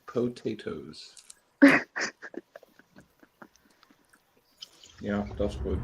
Potatoes. Ja, das ist gut.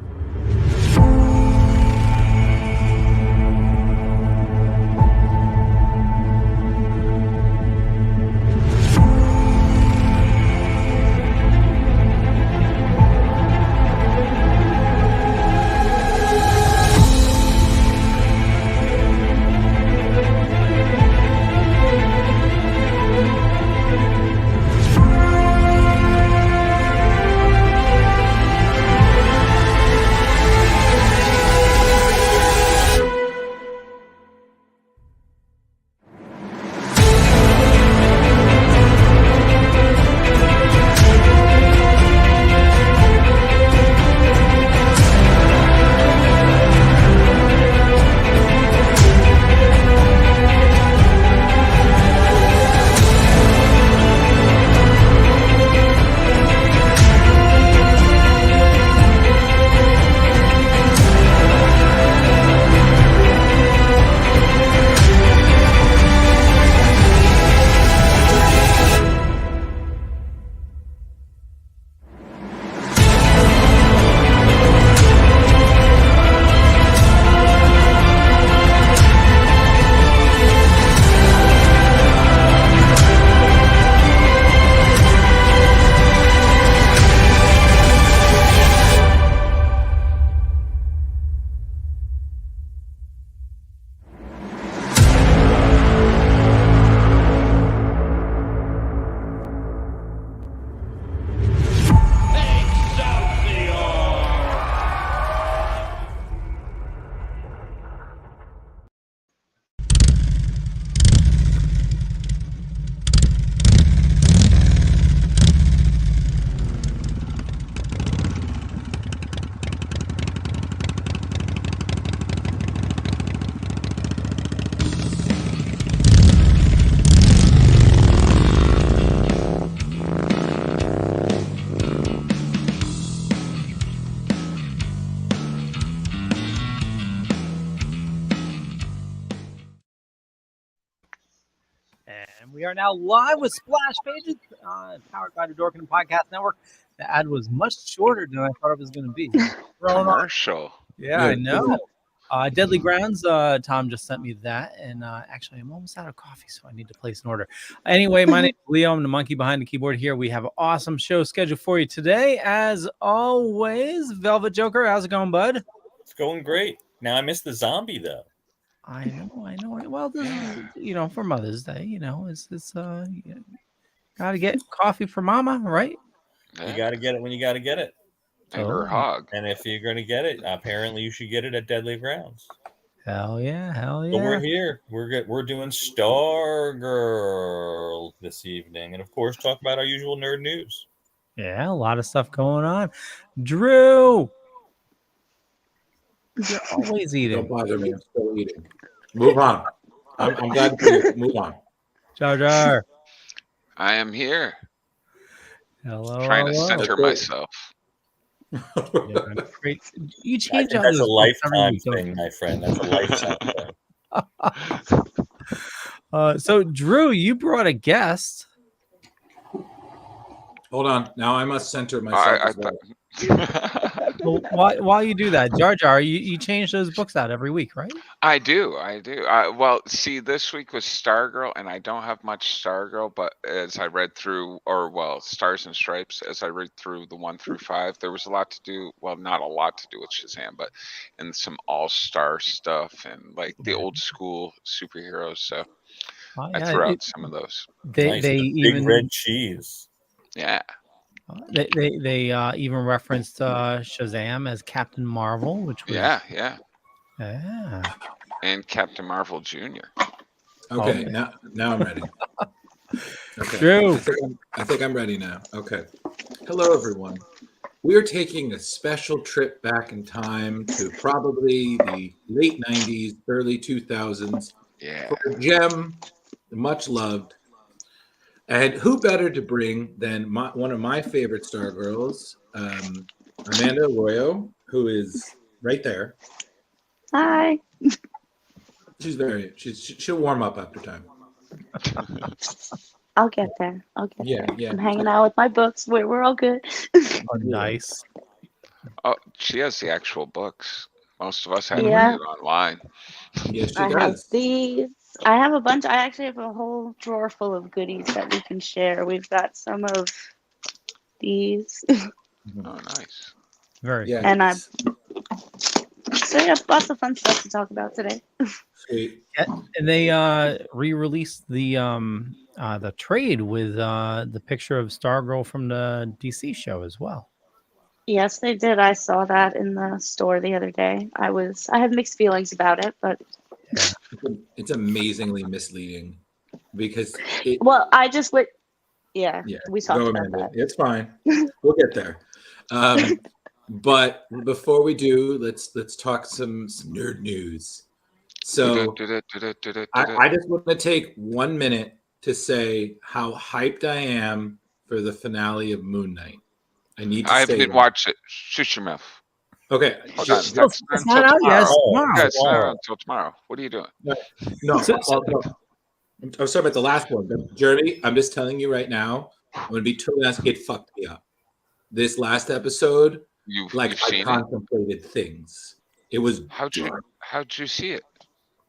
And we are now live with Splash Pages, powered by the Dorkening Podcast Network. The ad was much shorter than I thought it was going to be. Commercial. Yeah, I know. Deadly Grounds, Tom just sent me that, and actually I'm almost out of coffee, so I need to place an order. Anyway, my name is Leo. I'm the monkey behind the keyboard here. We have an awesome show scheduled for you today. As always, Velvet Joker, how's it going, bud? It's going great. Now I miss the zombie, though. I know. Well, this is, for Mother's Day, it's gotta get coffee for Mama, right? You got to get it when you got to get it. And her hog. And if you're going to get it, apparently you should get it at Deadly Grounds. Hell yeah. But we're here. We're doing StarGirl this evening. And, of course, talk about our usual nerd news. Yeah, a lot of stuff going on. Drew! You're always eating. Don't bother me. I'm still eating. Move on. I'm glad to move on. Jar Jar. I am here. Hello. Trying to center myself. Yeah, great. You change I think that's a lifetime thing, my friend. That's a lifetime thing. So, Drew, you brought a guest. Hold on. Now I must center myself. Well, while you do that, Jar Jar, you change those books out every week, right? I do. Well, see, this week was StarGirl, and I don't have much StarGirl, but as I read through, Stars and Stripes, as I read through the 1 through 5, there was a lot to do. Well, not a lot to do with Shazam, but and some all-star stuff and like the old school superheroes. So I threw out some of those. They even big red cheese. Yeah. They even referenced Shazam as Captain Marvel, which was yeah, and Captain Marvel Jr. Okay, now I'm ready. Okay, Drew. I think I'm ready now. Okay, hello everyone. We are taking a special trip back in time to probably the late '90s, early 2000s. Yeah. For a gem, much loved. And who better to bring than one of my favorite Stargirls, Amanda Arroyo, who is right there. Hi. She'll warm up after time. I'll get there. Yeah, yeah. I'm hanging out with my books. We're all good. Oh, nice. Oh, she has the actual books. Most of us had to Yeah. read it online. Yes, she I have does. these. I have a bunch. I actually have a whole drawer full of goodies that we can share. We've got some of these. Oh, nice. Very Yeah. cool. And so yeah, lots of fun stuff to talk about today. Sweet. And they re-released the trade with the picture of Stargirl from the DC show as well. Yes, they did. I saw that in the store the other day. I have mixed feelings about it, but It's amazingly misleading because well, I just would. Yeah, yeah. we talked Go, about Amanda. that. It's fine. We'll get there. But before we do, let's talk some nerd news. So I just want to take 1 minute to say how hyped I am for the finale of Moon Knight. I need to I say haven't that. watched it. Shut your mouth. Okay. Hold on. It's That's not not until out yet. tomorrow. Tomorrow. Yeah, it's not out until tomorrow. What are you doing? No, So- I'm sorry about the last one. But Jeremy, I'm just telling you right now, I'm going to be totally honest, it fucked me up. This last episode, You've I seen it? contemplated things. It was How'd you see it?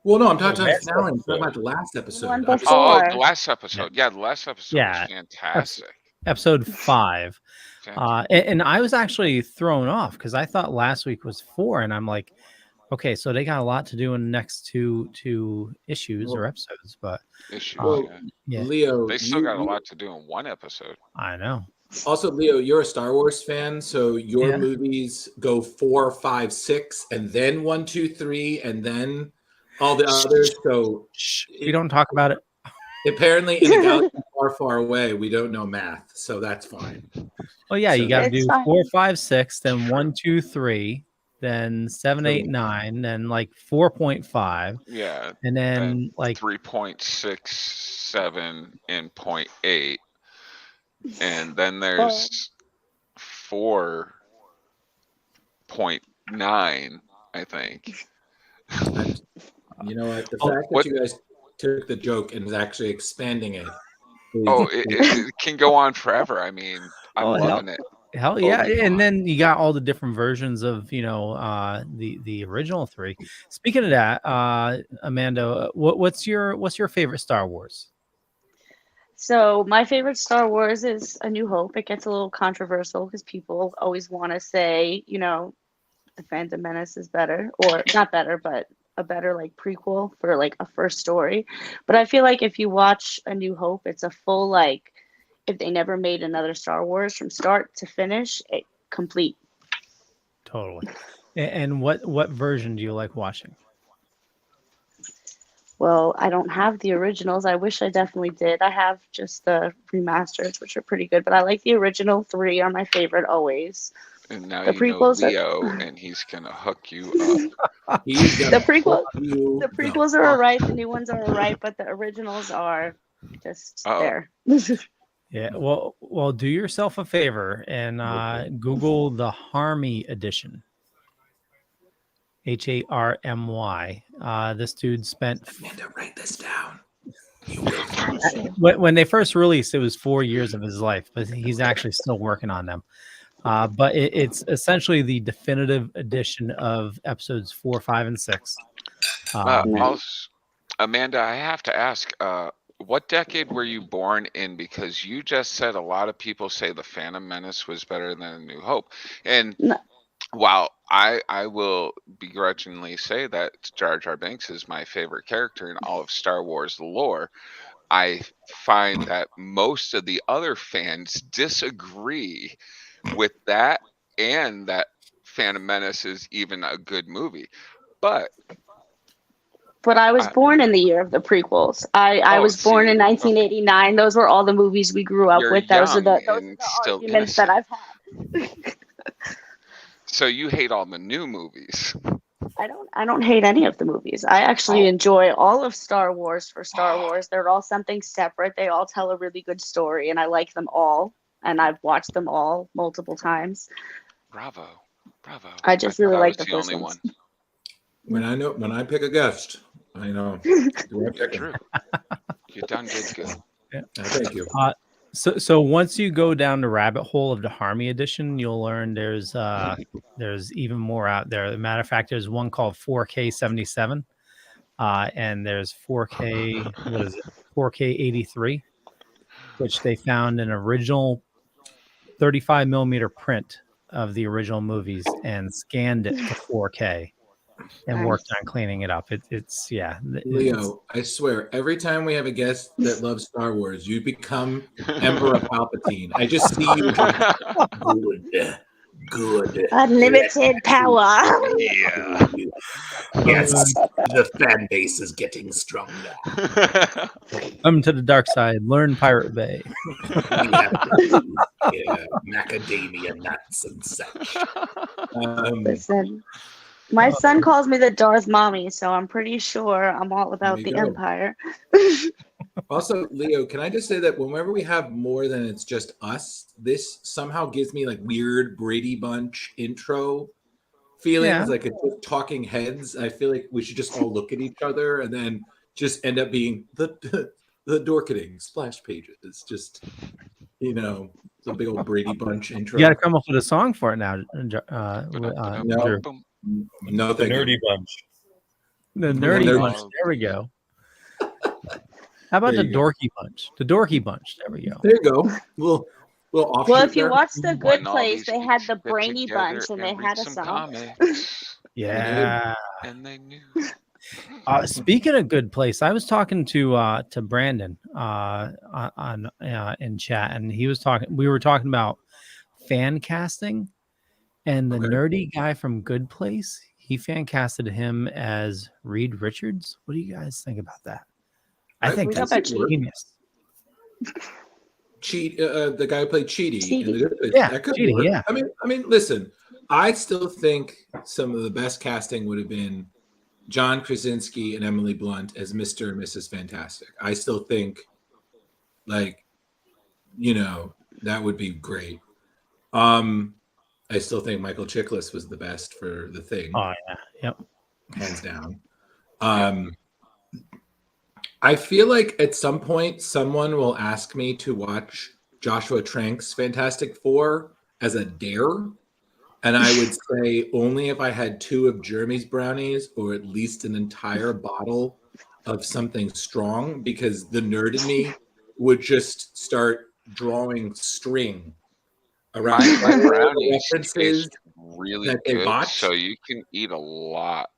Well, no, I'm talking about Next finale. I'm talking episode. about the last episode. One I'm before. Oh, the last episode. Yeah, the last episode Yeah. was fantastic. Episode 5. And I was actually thrown off because I thought last week was 4, and I'm like, okay, so they got a lot to do in the next two issues or episodes, but Issues, Well, yeah, Leo, They still got a lot to do in one episode. I know. Also, Leo, you're a Star Wars fan, so your Yeah. movies go 4, 5, 6, and then 1, 2, 3, and then all the others. So We don't talk about it. apparently, in a galaxy far, far away, we don't know math, so that's fine. Oh yeah, you So- got to It's do fine. 4, 5, 6, then 1, 2, 3, then 7, 8, 9, then like 4.5, Yeah. and then like 3.67 and 0.8. And then there's 4.9, I think. You know what? The Oh, fact that you guys took the joke and is actually expanding it. Oh, it can go on forever. I mean, I'm Oh, hell. loving it. hell yeah, and then you got all the different versions of the original 3. Speaking of that, Amanda, what's your favorite Star Wars? So my favorite Star Wars is A New Hope. It gets a little controversial because people always want to say, The Phantom Menace is better, or not better, but a better like prequel for like a first story. But I feel like if you watch A New Hope, it's a full like if they never made another Star Wars from start to finish, complete. Totally. And what version do you like watching? Well, I don't have the originals. I wish I definitely did. I have just the remasters, which are pretty good, but I like the original 3 are my favorite always. And now The you know prequels are- Leo, and he's gonna hook you up. He's The gonna prequel- hook you The prequels are alright, the new ones are alright, but the originals are just there. Yeah, well, do yourself a favor and Google the Harmy edition. HARMY. This dude spent. Amanda, write this down. When they first released, it was 4 years of his life, but he's actually still working on them. But it's essentially the definitive edition of episodes 4, 5, and 6. Also, Amanda, I have to ask, what decade were you born in? Because you just said a lot of people say The Phantom Menace was better than A New Hope. And while I will begrudgingly say that Jar Jar Binks is my favorite character in all of Star Wars lore, I find that most of the other fans disagree with that, and that Phantom Menace is even a good movie. But I was born in the year of the prequels. I was born in 1989. Those were all the movies we grew up with. Those are the arguments that I've had. So you hate all the new movies? I don't hate any of the movies. I actually enjoy all of Star Wars for Star Wars. They're all something separate. They all tell a really good story, and I like them all. And I've watched them all multiple times. Bravo. I just really like the first ones. When I pick a guest, I know. You're true. You done good. Yeah. Thank you. So once you go down the rabbit hole of the Harmy edition, you'll learn there's even more out there. As a matter of fact, there's one called 4K 77, and there's 4K 83, which they found an original 35 millimeter print of the original movies and scanned it to 4K and worked on cleaning it up. It's Leo, I swear, every time we have a guest that loves Star Wars, you become Emperor Palpatine. I just see you. Good. Unlimited power. Yeah. Yes, the fan base is getting stronger. Come to the dark side. Learn Pirate Bay. We have to use, macadamia nuts and such. Listen, my son calls me the Darth Mommy, so I'm pretty sure I'm all about the Empire. Also, Leo, can I just say that whenever we have more than it's just us, this somehow gives me like weird Brady Bunch intro feelings, like it's just talking heads. I feel like we should just all look at each other and then just end up being the Dorkening splash pages. It's just, the big old Brady Bunch intro. You got to come up with a song for it now. No, the Nerdy Bunch. The Nerdy Bunch. There we go. How about the Dorky Bunch? The Dorky Bunch. There we go. There you go. Well, if you watch The Good Place, they had the Brainy Bunch, and they had a song. Yeah. And they knew. Speaking of Good Place, I was talking to Brandon on in chat, and he was talking. We were talking about fan casting, and the nerdy guy from Good Place, he fan casted him as Reed Richards. What do you guys think about that? I think that's genius. The guy who played Cheaty. In the Good Place. Yeah, that could Cheaty, work. yeah. I mean, listen. I still think some of the best casting would have been John Krasinski and Emily Blunt as Mr. and Mrs. Fantastic. I still think, that would be great. I still think Michael Chiklis was the best for The Thing. Oh yeah, yep, hands down. I feel like at some point someone will ask me to watch Joshua Trank's Fantastic Four as a dare. And I would say only if I had 2 of Jeremy's brownies or at least an entire bottle of something strong, because the nerd in me would just start drawing string around my brownies references really that they good, botched. so you can eat a lot.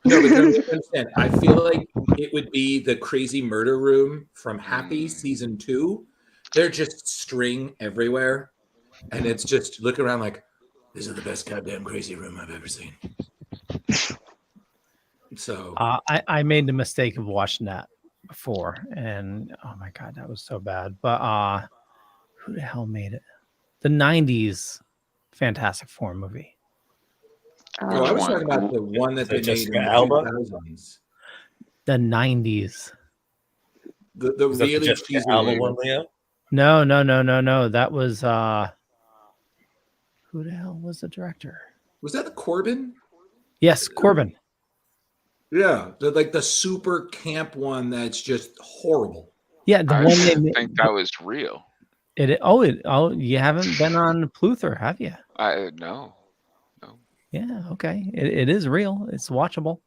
No, but don't understand. I feel like it would be the Crazy Murder Room from Happy season 2. They're just string everywhere, and it's just look around like, this is the best goddamn crazy room I've ever seen. So I made the mistake of watching that before, and oh my god, that was so bad. But who the hell made it? The 90s Fantastic Four movie. I was talking about the one that they made in the 2000s. The 90s. The really cheesy one, Leo? No. That was who the hell was the director? Was that the Corbin? Yes, Corbin. Yeah, the super camp one that's just horrible. Yeah, the I one they think that was real. You haven't been on Pluther, have you? No. Yeah, okay. It is real. It's watchable.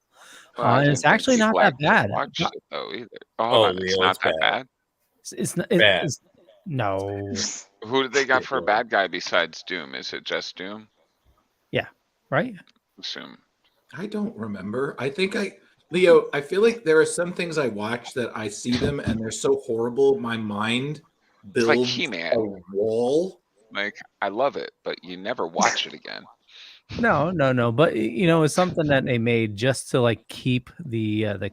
Well, it's actually not that bad. Watch it though either. It's not that bad. It's not bad. No. Who did they got for a bad guy besides Doom? Is it just Doom? Yeah, right? Assume. I don't remember. Leo, I feel like there are some things I watch that I see them and they're so horrible, my mind builds like He-Man. a wall. Like, I love it, but you never watch it again. No. But it's something that they made just to keep the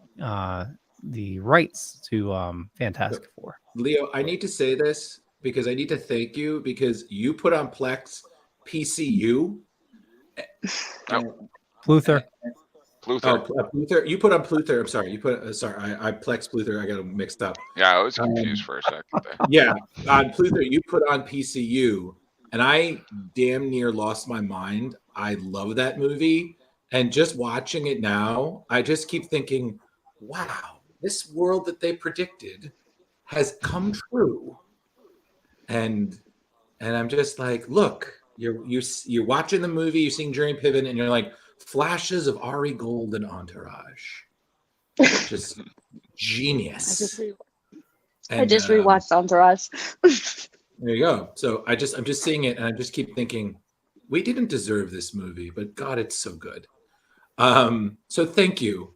rights to Fantastic Four. Leo, I need to say this because I need to thank you because you put on Plex PCU. Pluther. Pluther. You put on Pluther. I'm sorry. You put. I Plex Pluther. I got them mixed up. Yeah, I was confused for a second there. Yeah, on Pluther, you put on PCU, and I damn near lost my mind. I love that movie, And just watching it now, I just keep thinking, wow, this world that they predicted has come true. And I'm just like, look, you're watching the movie, you're seeing Jeremy Piven, and you're like, flashes of Ari Gold and Entourage. Just genius. I just rewatched Entourage. There you go. So I'm just seeing it, and I just keep thinking, we didn't deserve this movie, but God, it's so good. So thank you,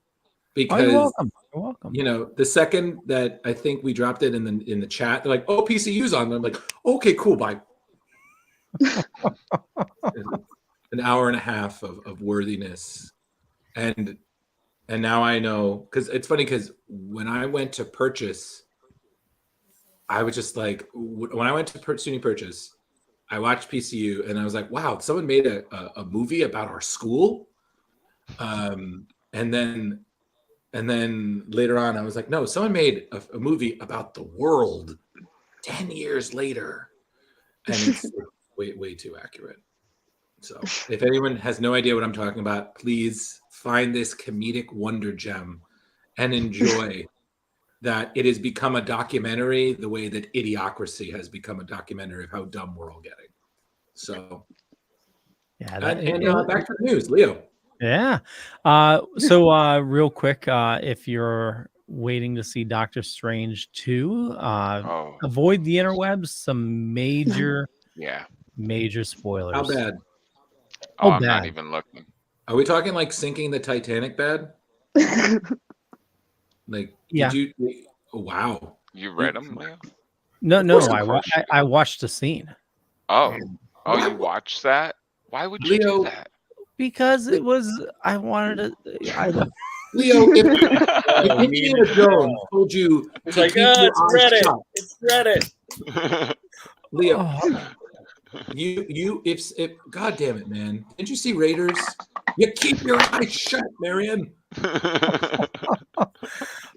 because you're welcome. You're welcome. You know, the second that I think we dropped it in the chat, they're like, "Oh, PCU's on." I'm like, "Okay, cool, bye." An hour and a half of worthiness, and now I know, because it's funny, because when I went to purchase, I was just like, when I went to SUNY Purchase, I watched PCU, and I was like, wow, someone made a movie about our school. And then later on, I was like, no, someone made a movie about the world 10 years later. And it's way too accurate. So if anyone has no idea what I'm talking about, please find this comedic wonder gem and enjoy that it has become a documentary the way that Idiocracy has become a documentary of how dumb we're all getting. So, yeah, back to the news, Leo. Yeah. So real quick, if you're waiting to see Doctor Strange 2, avoid the interwebs. Some major spoilers. How bad? Oh, I'm not even looking. Are we talking like sinking the Titanic bad? Like, yeah. Did you? Oh, wow. You read them, Leo? No. I watched the scene. Oh, you watched that? Why would you do that? Because it was. I wanted to. Leo, if Indiana Jones told you, it's like, it's Reddit. It's Reddit. Leo, if God damn it, man! Didn't you see Raiders? You keep your eyes shut, Marion.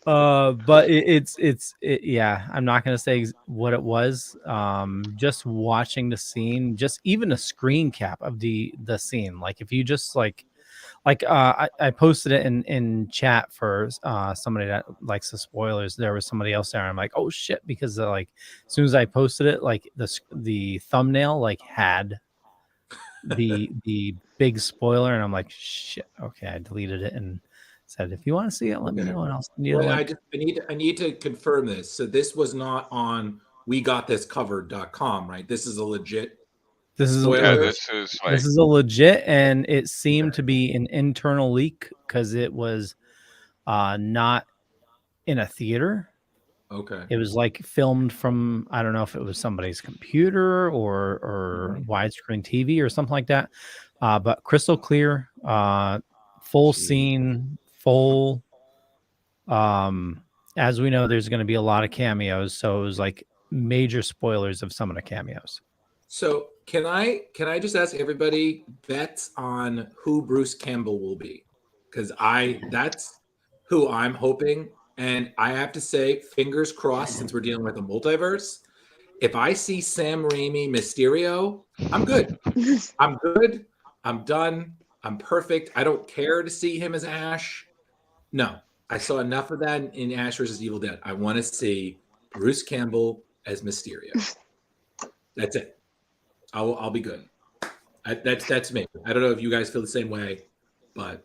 But yeah, I'm not gonna say what it was. Just watching the scene, just even a screen cap of the scene, like if you just I posted it in chat for somebody that likes the spoilers. There was somebody else there. I'm like, oh shit, because like as soon as I posted it, like the thumbnail like had the big spoiler, and I'm like, shit, okay, I deleted it and said, if you want to see it, let me know, and I'll send you. I need to confirm this. So this was not on WeGotThisCovered.com, right? This is a legit. This is a legit, and it seemed to be an internal leak because it was not in a theater. Okay. It was like filmed from, I don't know if it was somebody's computer or widescreen TV or something like that. But crystal clear, full scene, full. As we know, there's going to be a lot of cameos, so it was like major spoilers of some of the cameos. So can I just ask everybody bets on who Bruce Campbell will be? Because that's who I'm hoping. And I have to say, fingers crossed, since we're dealing with a multiverse, if I see Sam Raimi Mysterio, I'm good. I'm good. I'm done. I'm perfect. I don't care to see him as Ash. No, I saw enough of that in Ash vs. Evil Dead. I want to see Bruce Campbell as Mysterio. That's it. I'll be good. That's me. I don't know if you guys feel the same way, but...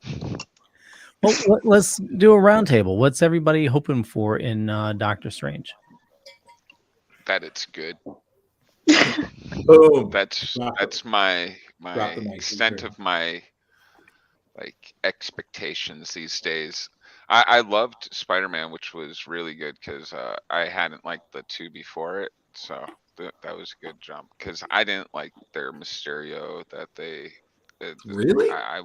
Well, let's do a roundtable. What's everybody hoping for in Doctor Strange? That it's good. Boom. That's my extent of my expectations these days. I loved Spider-Man, which was really good because I hadn't liked the two before it, so that was a good jump. Because I didn't like their Mysterio that they really. I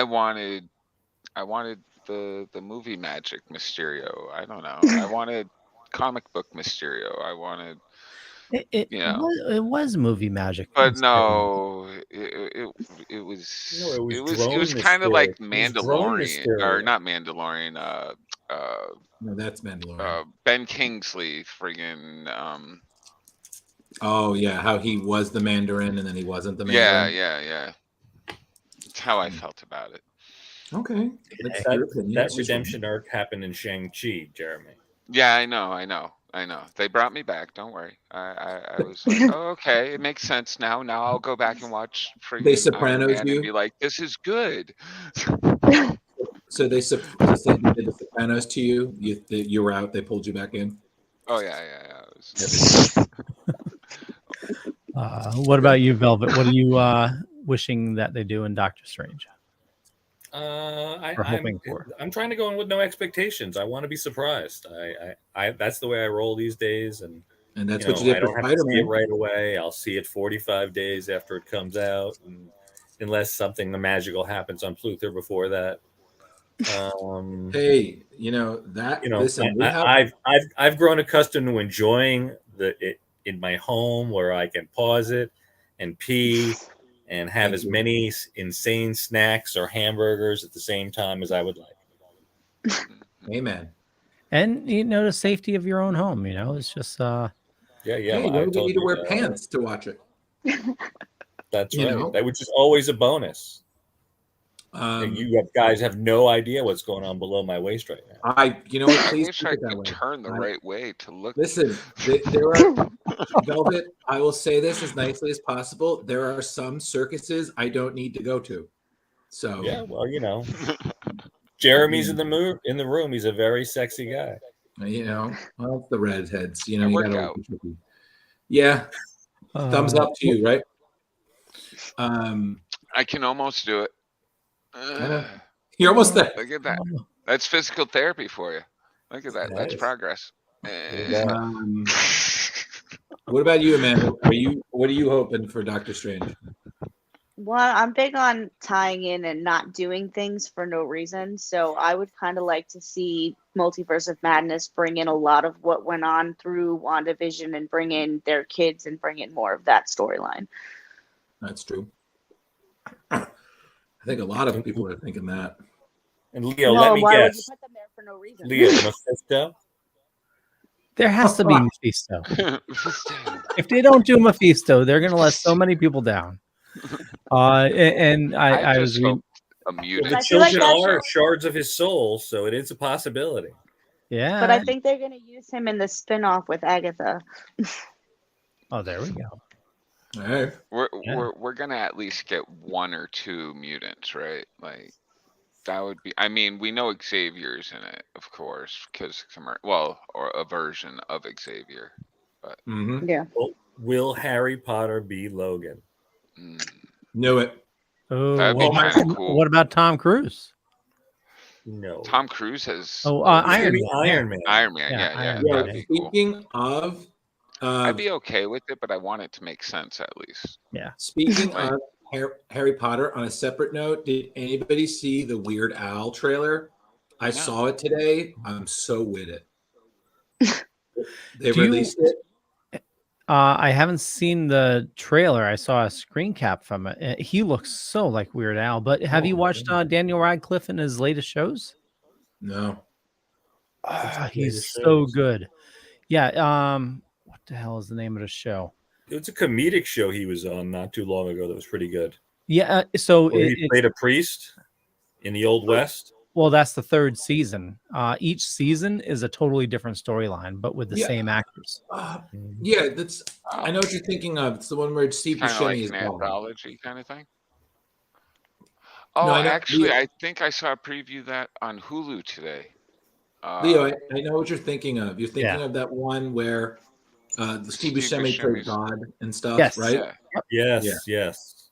wanted the movie magic Mysterio. I don't know. I wanted comic book Mysterio. I wanted it was movie magic. But no, it was kind of like Mandalorian or not Mandalorian. No, that's Mandalorian. Ben Kingsley, friggin'. Oh yeah, how he was the Mandarin and then he wasn't the Mandarin. Yeah. That's how I felt about it. Okay, that's your opinion. That It's just redemption arc happened in Shang-Chi, Jeremy. Yeah, I know. They brought me back. Don't worry. I was like, oh, okay, it makes sense now. Now I'll go back and watch They friggin' Iron Sopranos Man and be you. like, this is good. So they did the Sopranos to you. You were out. They pulled you back in. Oh yeah. It was- What about you, Velvet? What are you wishing that they do in Doctor Strange? Hoping for? I'm trying to go in with no expectations. I want to be surprised. I that's the way I roll these days, and that's what you did I for don't have to see it Spider-Man. right away. I'll see it 45 days after it comes out, and unless something magical happens on Pluther before that. Hey, listen, I've grown accustomed to enjoying it in my home, where I can pause it and pee and have as many insane snacks or hamburgers at the same time as I would like. Amen. And the safety of your own home. It's just yeah. Hey, you don't need to wear pants to watch it. That's right. Which is always a bonus. You guys have no idea what's going on below my waist right now. I wish I could turn the right way to look. Listen, there are Velvet. I will say this as nicely as possible. There are some circuses I don't need to go to. So yeah, well, Jeremy's in the room. He's a very sexy guy. Well, the redheads. You gotta. Yeah, thumbs up to you, right? I can almost do it. You're almost there. Look at that. That's physical therapy for you. Look at that. Nice. That's progress. What about you, Amanda? What are you hoping for Doctor Strange? Well, I'm big on tying in and not doing things for no reason. So I would kind of like to see Multiverse of Madness bring in a lot of what went on through WandaVision and bring in their kids and bring in more of that storyline. That's true. I think a lot of people are thinking that. And Leo, let me guess. Would you put them there for no reason? Leo, Mephisto? There has to be Mephisto. If they don't do Mephisto, they're going to let so many people down. And I was reading a mutant. The children are shards of his soul, so it is a possibility. Yeah. But I think they're going to use him in the spin-off with Agatha. Oh, there we go. All right. We're gonna at least get one or two mutants, right? Like that would be. I mean, we know Xavier's in it, of course, because or a version of Xavier. But yeah. Well, will Harry Potter be Logan? Knew it. Oh, that'd be kind of cool. What about Tom Cruise? No. Tom Cruise has. Iron Man. Iron Man. Yeah. That'd be cool. Speaking of. I'd be okay with it, but I want it to make sense at least. Yeah. Speaking of Harry Potter, on a separate note, did anybody see the Weird Al trailer? I saw it today. I'm so with it. They released it. I haven't seen the trailer. I saw a screen cap from it. He looks so like Weird Al. But have you watched Daniel Radcliffe in his latest shows? No. He's so good. Yeah. What the hell is the name of the show? It was a comedic show he was on not too long ago that was pretty good. Yeah. So he played a priest in the Old West. Well, that's the third season. Each season is a totally different storyline, but with the same actors. Yeah, that's. I know what you're thinking of. It's the one where Steve Buscemi is an anthology kind of thing. No, I think I saw a preview that on Hulu today. Leo, I know what you're thinking of. You're thinking of that one where the Steve Buscemi played God and stuff, right? Yeah. Yes.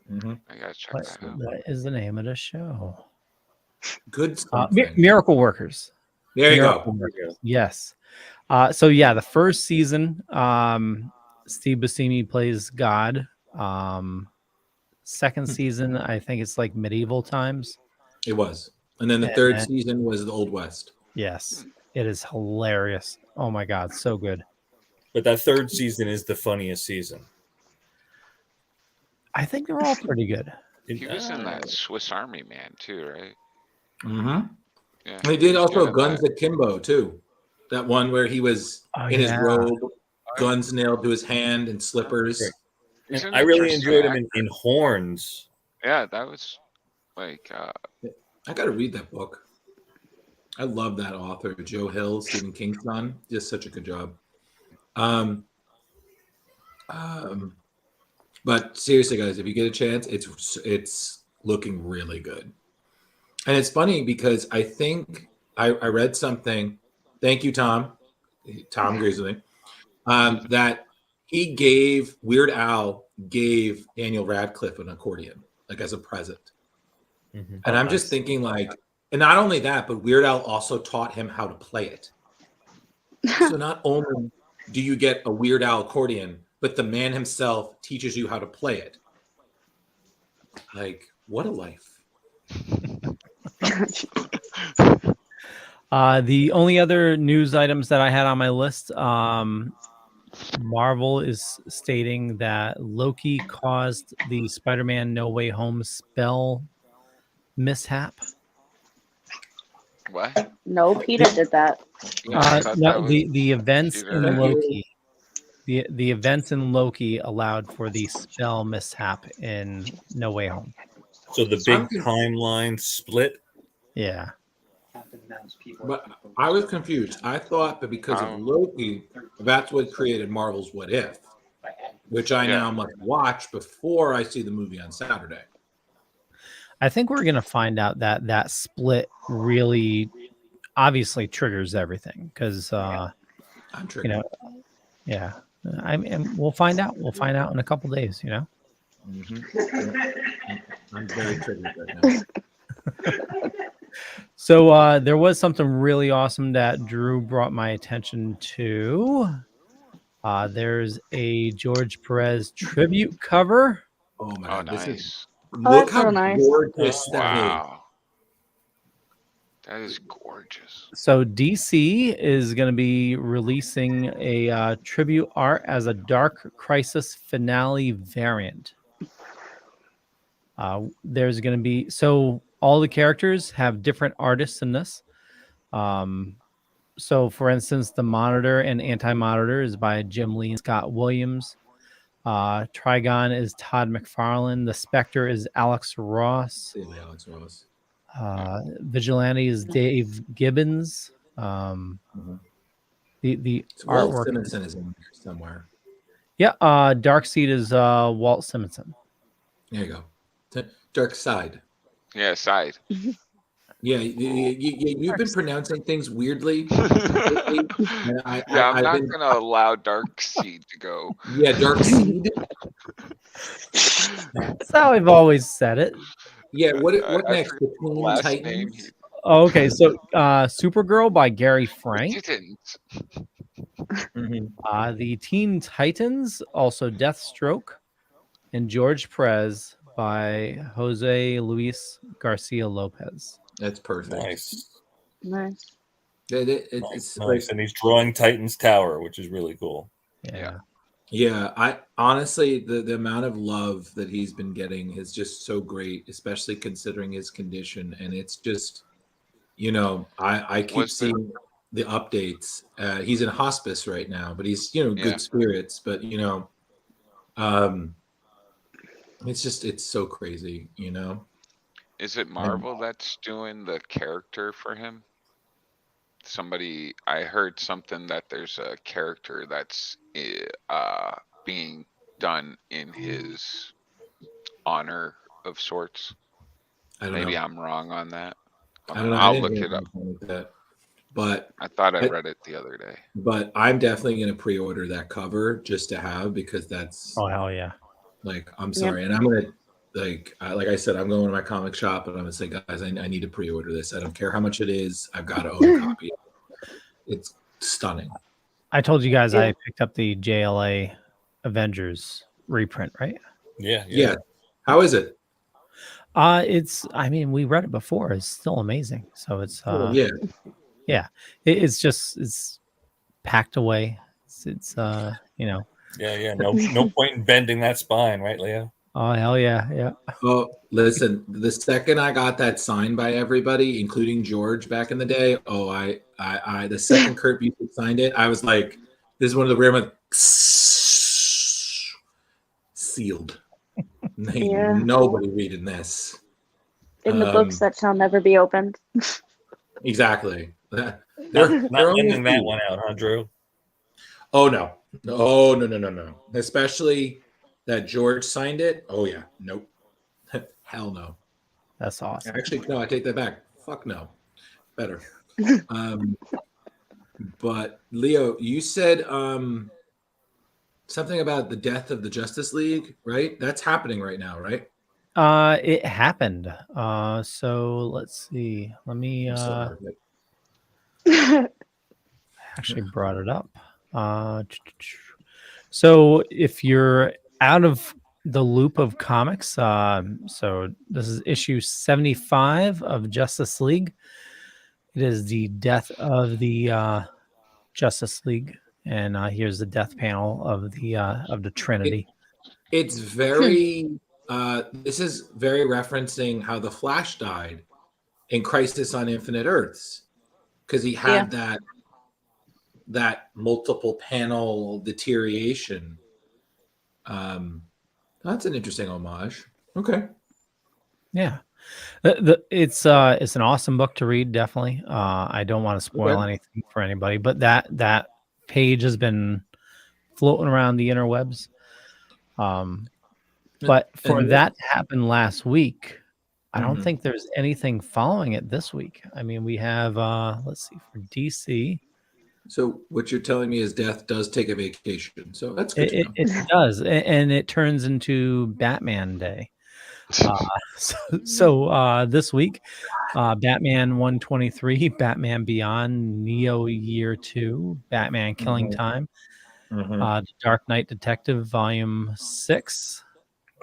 Mm-hmm. I gotta check that out. What is the name of the show? Good Miracle Workers. There you go. Yes. So the first season, Steve Buscemi plays God. Second season, I think it's like medieval times. It was. And then the third season was the Old West. Yes. It is hilarious. Oh my God, so good. But that third season is the funniest season. I think they're all pretty good. He was in that Swiss Army Man too, right? Mm-hmm. Yeah. He did also Guns Akimbo too. That one where he was in his robe, guns nailed to his hand and slippers. I really enjoyed him in Horns. Yeah, that was like I got to read that book. I love that author, Joe Hill, Stephen King's son. Just such a good job. But seriously, guys, if you get a chance, it's looking really good. And it's funny because I think I read something. Thank you, Tom. Tom agrees with me. That Weird Al gave Daniel Radcliffe an accordion, like as a present. Mm-hmm. And I'm just thinking, like, and not only that, but Weird Al also taught him how to play it. So not only do you get a Weird Al accordion, but the man himself teaches you how to play it. Like, what a life. The only other news items that I had on my list, Marvel is stating that Loki caused the Spider-Man No Way Home spell mishap. What? No, Peter did that. Yeah, I thought No, that was the events Peter. in Loki. The events in Loki allowed for the spell mishap in No Way Home. So the big timeline split. Yeah. But I was confused. I thought that because of Loki, that's what created Marvel's What If, which I now must watch before I see the movie on Saturday. I think we're going to find out that that split really obviously triggers everything because, I'm triggered. you know, yeah. We'll find out. We'll find out in a couple days, you know? Mm-hmm. I'm very triggered right now. So there was something really awesome that Drew brought my attention to. There's a George Perez tribute cover. Oh my God! Nice. Look how nice. gorgeous that is. Wow. That is gorgeous. So DC is going to be releasing a tribute art as a Dark Crisis finale variant. There's going to be all the characters have different artists in this. So, for instance, the Monitor and Anti-Monitor is by Jim Lee and Scott Williams. Trigon is Todd McFarlane. The Spectre is Alex Ross. Vigilante is Dave Gibbons. The Walt artwork Simonson is in there somewhere. Yeah, Darkseid is Walt Simonson. There you go. Dark Side. Yeah, side. Yeah, you've been pronouncing things weirdly. I'm not going to allow Darkseid to go. Yeah, Darkseid. That's how I've always said it. Yeah, what next? The Teen Titans? Name. Oh, okay, so Supergirl by Gary Frank. The Teen Titans, also Deathstroke, and George Perez by Jose Luis Garcia Lopez. That's perfect. Nice. It's nice. And he's drawing Titan's Tower, which is really cool. Yeah. I honestly, the amount of love that he's been getting is just so great, especially considering his condition. And it's just, I keep seeing the updates. He's in hospice right now, but he's, good spirits. But, it's so crazy, Is it Marvel that's doing the character for him? I heard something that there's a character that's being done in his honor of sorts. Maybe I'm wrong on that. I don't know. I'll look it up. But I thought I read it the other day. But I'm definitely going to pre-order that cover just to have, because that's. Oh, hell yeah. Like, I'm sorry. And I'm going to, like I said, I'm going to my comic shop and I'm going to say, guys, I need to pre-order this. I don't care how much it is. I've got to own a copy. It's stunning. I told you guys I picked up the JLA Avengers reprint, right? Yeah. How is it? We read it before. It's still amazing. So it's it's packed away. It's No point in bending that spine, right, Leo? Oh, hell yeah. Oh, listen, the second I got that signed by everybody, including George back in the day, the second Kurt Busiek signed it, I was like, this is one of the rare ones. Sealed. Nobody reading this. In the books that shall never be opened. Exactly. Not They're only lending that few. one out, huh, Drew? Oh no. Oh no. Especially that George signed it. Oh yeah. Nope. Hell no. That's awesome. Actually, no, I take that back. Fuck no. Better. But Leo, you said something about the death of the Justice League, right? That's happening right now, right? It happened. So let's see. Let me I'm sorry. actually brought it up. So if you're out of the loop of comics, so this is issue 75 of Justice League. It is the death of the Justice League, and here's the death panel of the Trinity. It's very this is very referencing how the Flash died in Crisis on Infinite Earths, because he had that multiple panel deterioration. That's an interesting homage. Okay. Yeah. It's an awesome book to read, definitely. I don't want to spoil anything for anybody, but that page has been floating around the interwebs. But for that to happen last week, I don't think there's anything following it this week. I mean, we have let's see, for DC. So what you're telling me is Death does take a vacation. So that's good to know. It does, and it turns into Batman Day. So this week, Batman 123, Batman Beyond, Neo Year 2, Batman Killing Time, The Dark Knight Detective Volume 6.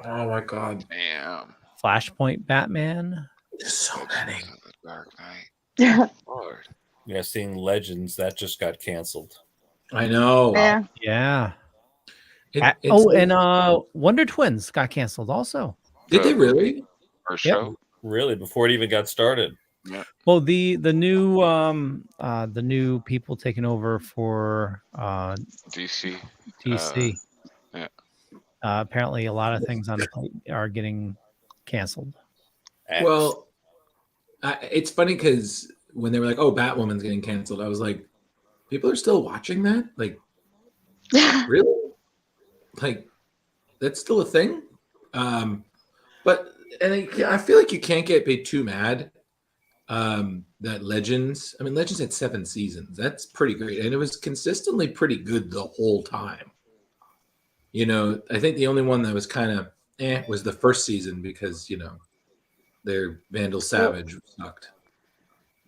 Oh my God. Damn. Flashpoint Batman. There's so many. The Dark Knight. Lord. Yeah, seeing Legends that just got canceled. I know. Yeah. It's and Wonder Twins got canceled also. Did they really? Or show? Really, before it even got started. Yeah. Well, the new people taking over for DC. Yeah. Apparently, a lot of things on the plate are getting canceled. Well, it's funny because when they were like, "Oh, Batwoman's getting canceled," I was like, "People are still watching that? Like, really? Like, that's still a thing?" But I feel like you can't get too mad that Legends. I mean, Legends had 7 seasons. That's pretty great, and it was consistently pretty good the whole time. You know, I think the only one that was kind of was the first season because their Vandal Savage sucked.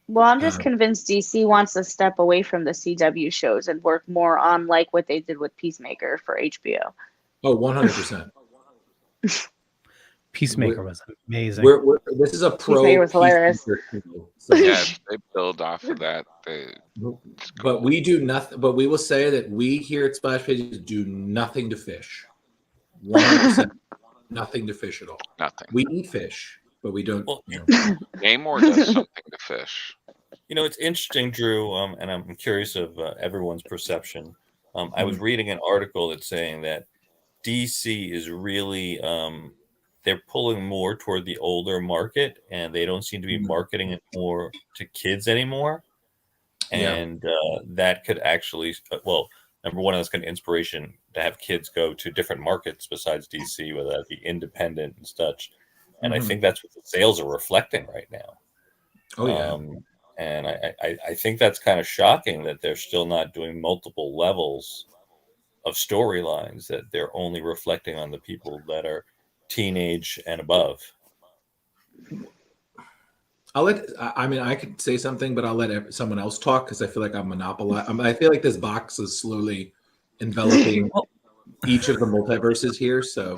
Well, I'm just convinced DC wants to step away from the CW shows and work more on like what they did with Peacemaker for HBO. Oh, 100%. Peacemaker was amazing. This is a pro. Peacemaker was hilarious. So. Yeah, they build off of that. But we do nothing. But we will say that we here at Splash Pages do nothing to fish. 100%, nothing to fish at all. Nothing. We eat fish, but we don't. Well, Namor does something to fish. You know, it's interesting, Drew, and I'm curious of everyone's perception. I was reading an article that's saying that DC is really they're pulling more toward the older market, and they don't seem to be marketing it more to kids anymore. And that could actually, well, number one, that's kind of inspiration to have kids go to different markets besides DC, whether that be independent and such. And I think that's what the sales are reflecting right now. Oh yeah. And I think that's kind of shocking that they're still not doing multiple levels of storylines, that they're only reflecting on the people that are teenage and above. I could say something, but I'll let someone else talk because I feel like I'm monopolizing. I feel like this box is slowly enveloping each of the multiverses here. So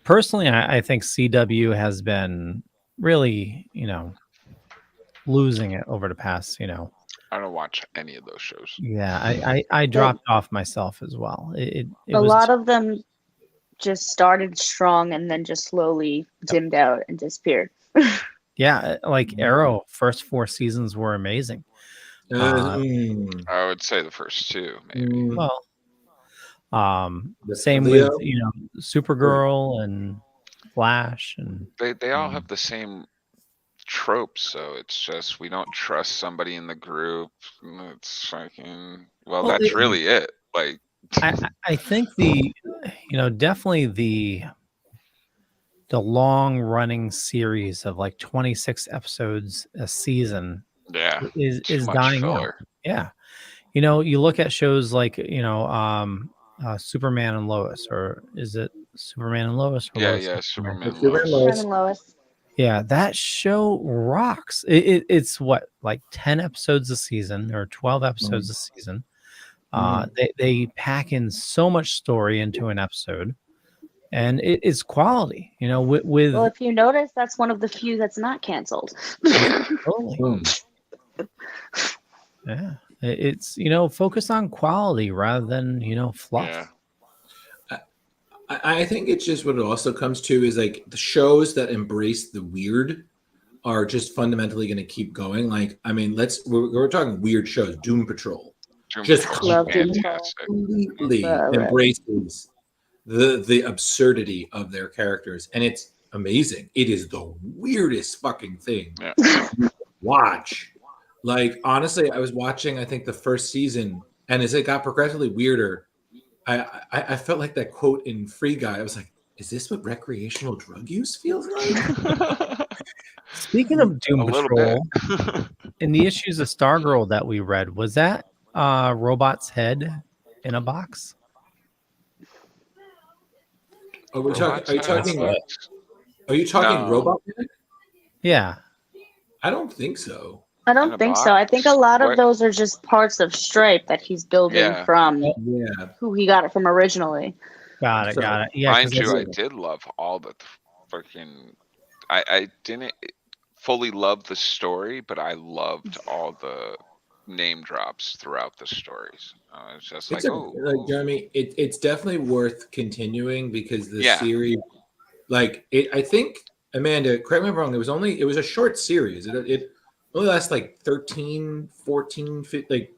personally, I think CW has been really, losing it over the past, I don't watch any of those shows. Yeah, I dropped off myself as well. It a lot of them just started strong and then just slowly dimmed out and disappeared. Yeah, like Arrow, first 4 seasons were amazing. I would say the first 2, maybe. Well, same with Supergirl and Flash, and They all have the same tropes, so it's just we don't trust somebody in the group. It's fucking that's really it. Like I think definitely the long running series of like 26 episodes a season is too much dying filler. out. Yeah. You look at shows like, Superman and Lois, or is it Superman and Lois? Or Lois and Superman Superman Lois. Superman and Lois. Yeah, that show rocks. It's what, like 10 episodes a season or 12 episodes a season. They pack in so much story into an episode, and it's quality. With Well, if you notice, that's one of the few that's not canceled. totally. Yeah, it's focus on quality rather than fluff. Yeah. I think it's just what it also comes to is like the shows that embrace the weird are just fundamentally going to keep going. Like, I mean, we're talking weird shows. Doom Patrol just fantastic. completely embraces the absurdity of their characters, and it's amazing. It is the weirdest fucking thing. Watch. Like, honestly, I was watching, I think, the first season, and as it got progressively weirder, I felt like that quote in Free Guy. I was like, is this what recreational drug use feels like? Speaking of Doom Patrol, in the issues of StarGirl that we read, was that Robot's head in a box? Are you talking Robot head? Yeah. I don't think so. I don't think so. I think a lot of those are just parts of S.T.R.I.P.E that he's building from who he got it from originally. Got it. Yeah, mind you, I did love all the freaking. I didn't fully love the story, but I loved all the name drops throughout the stories. It's just like Jeremy, it's definitely worth continuing because the series, like I think Amanda, correct me if I'm wrong. It was a short series. It only lasts like 13, 14, 15, like,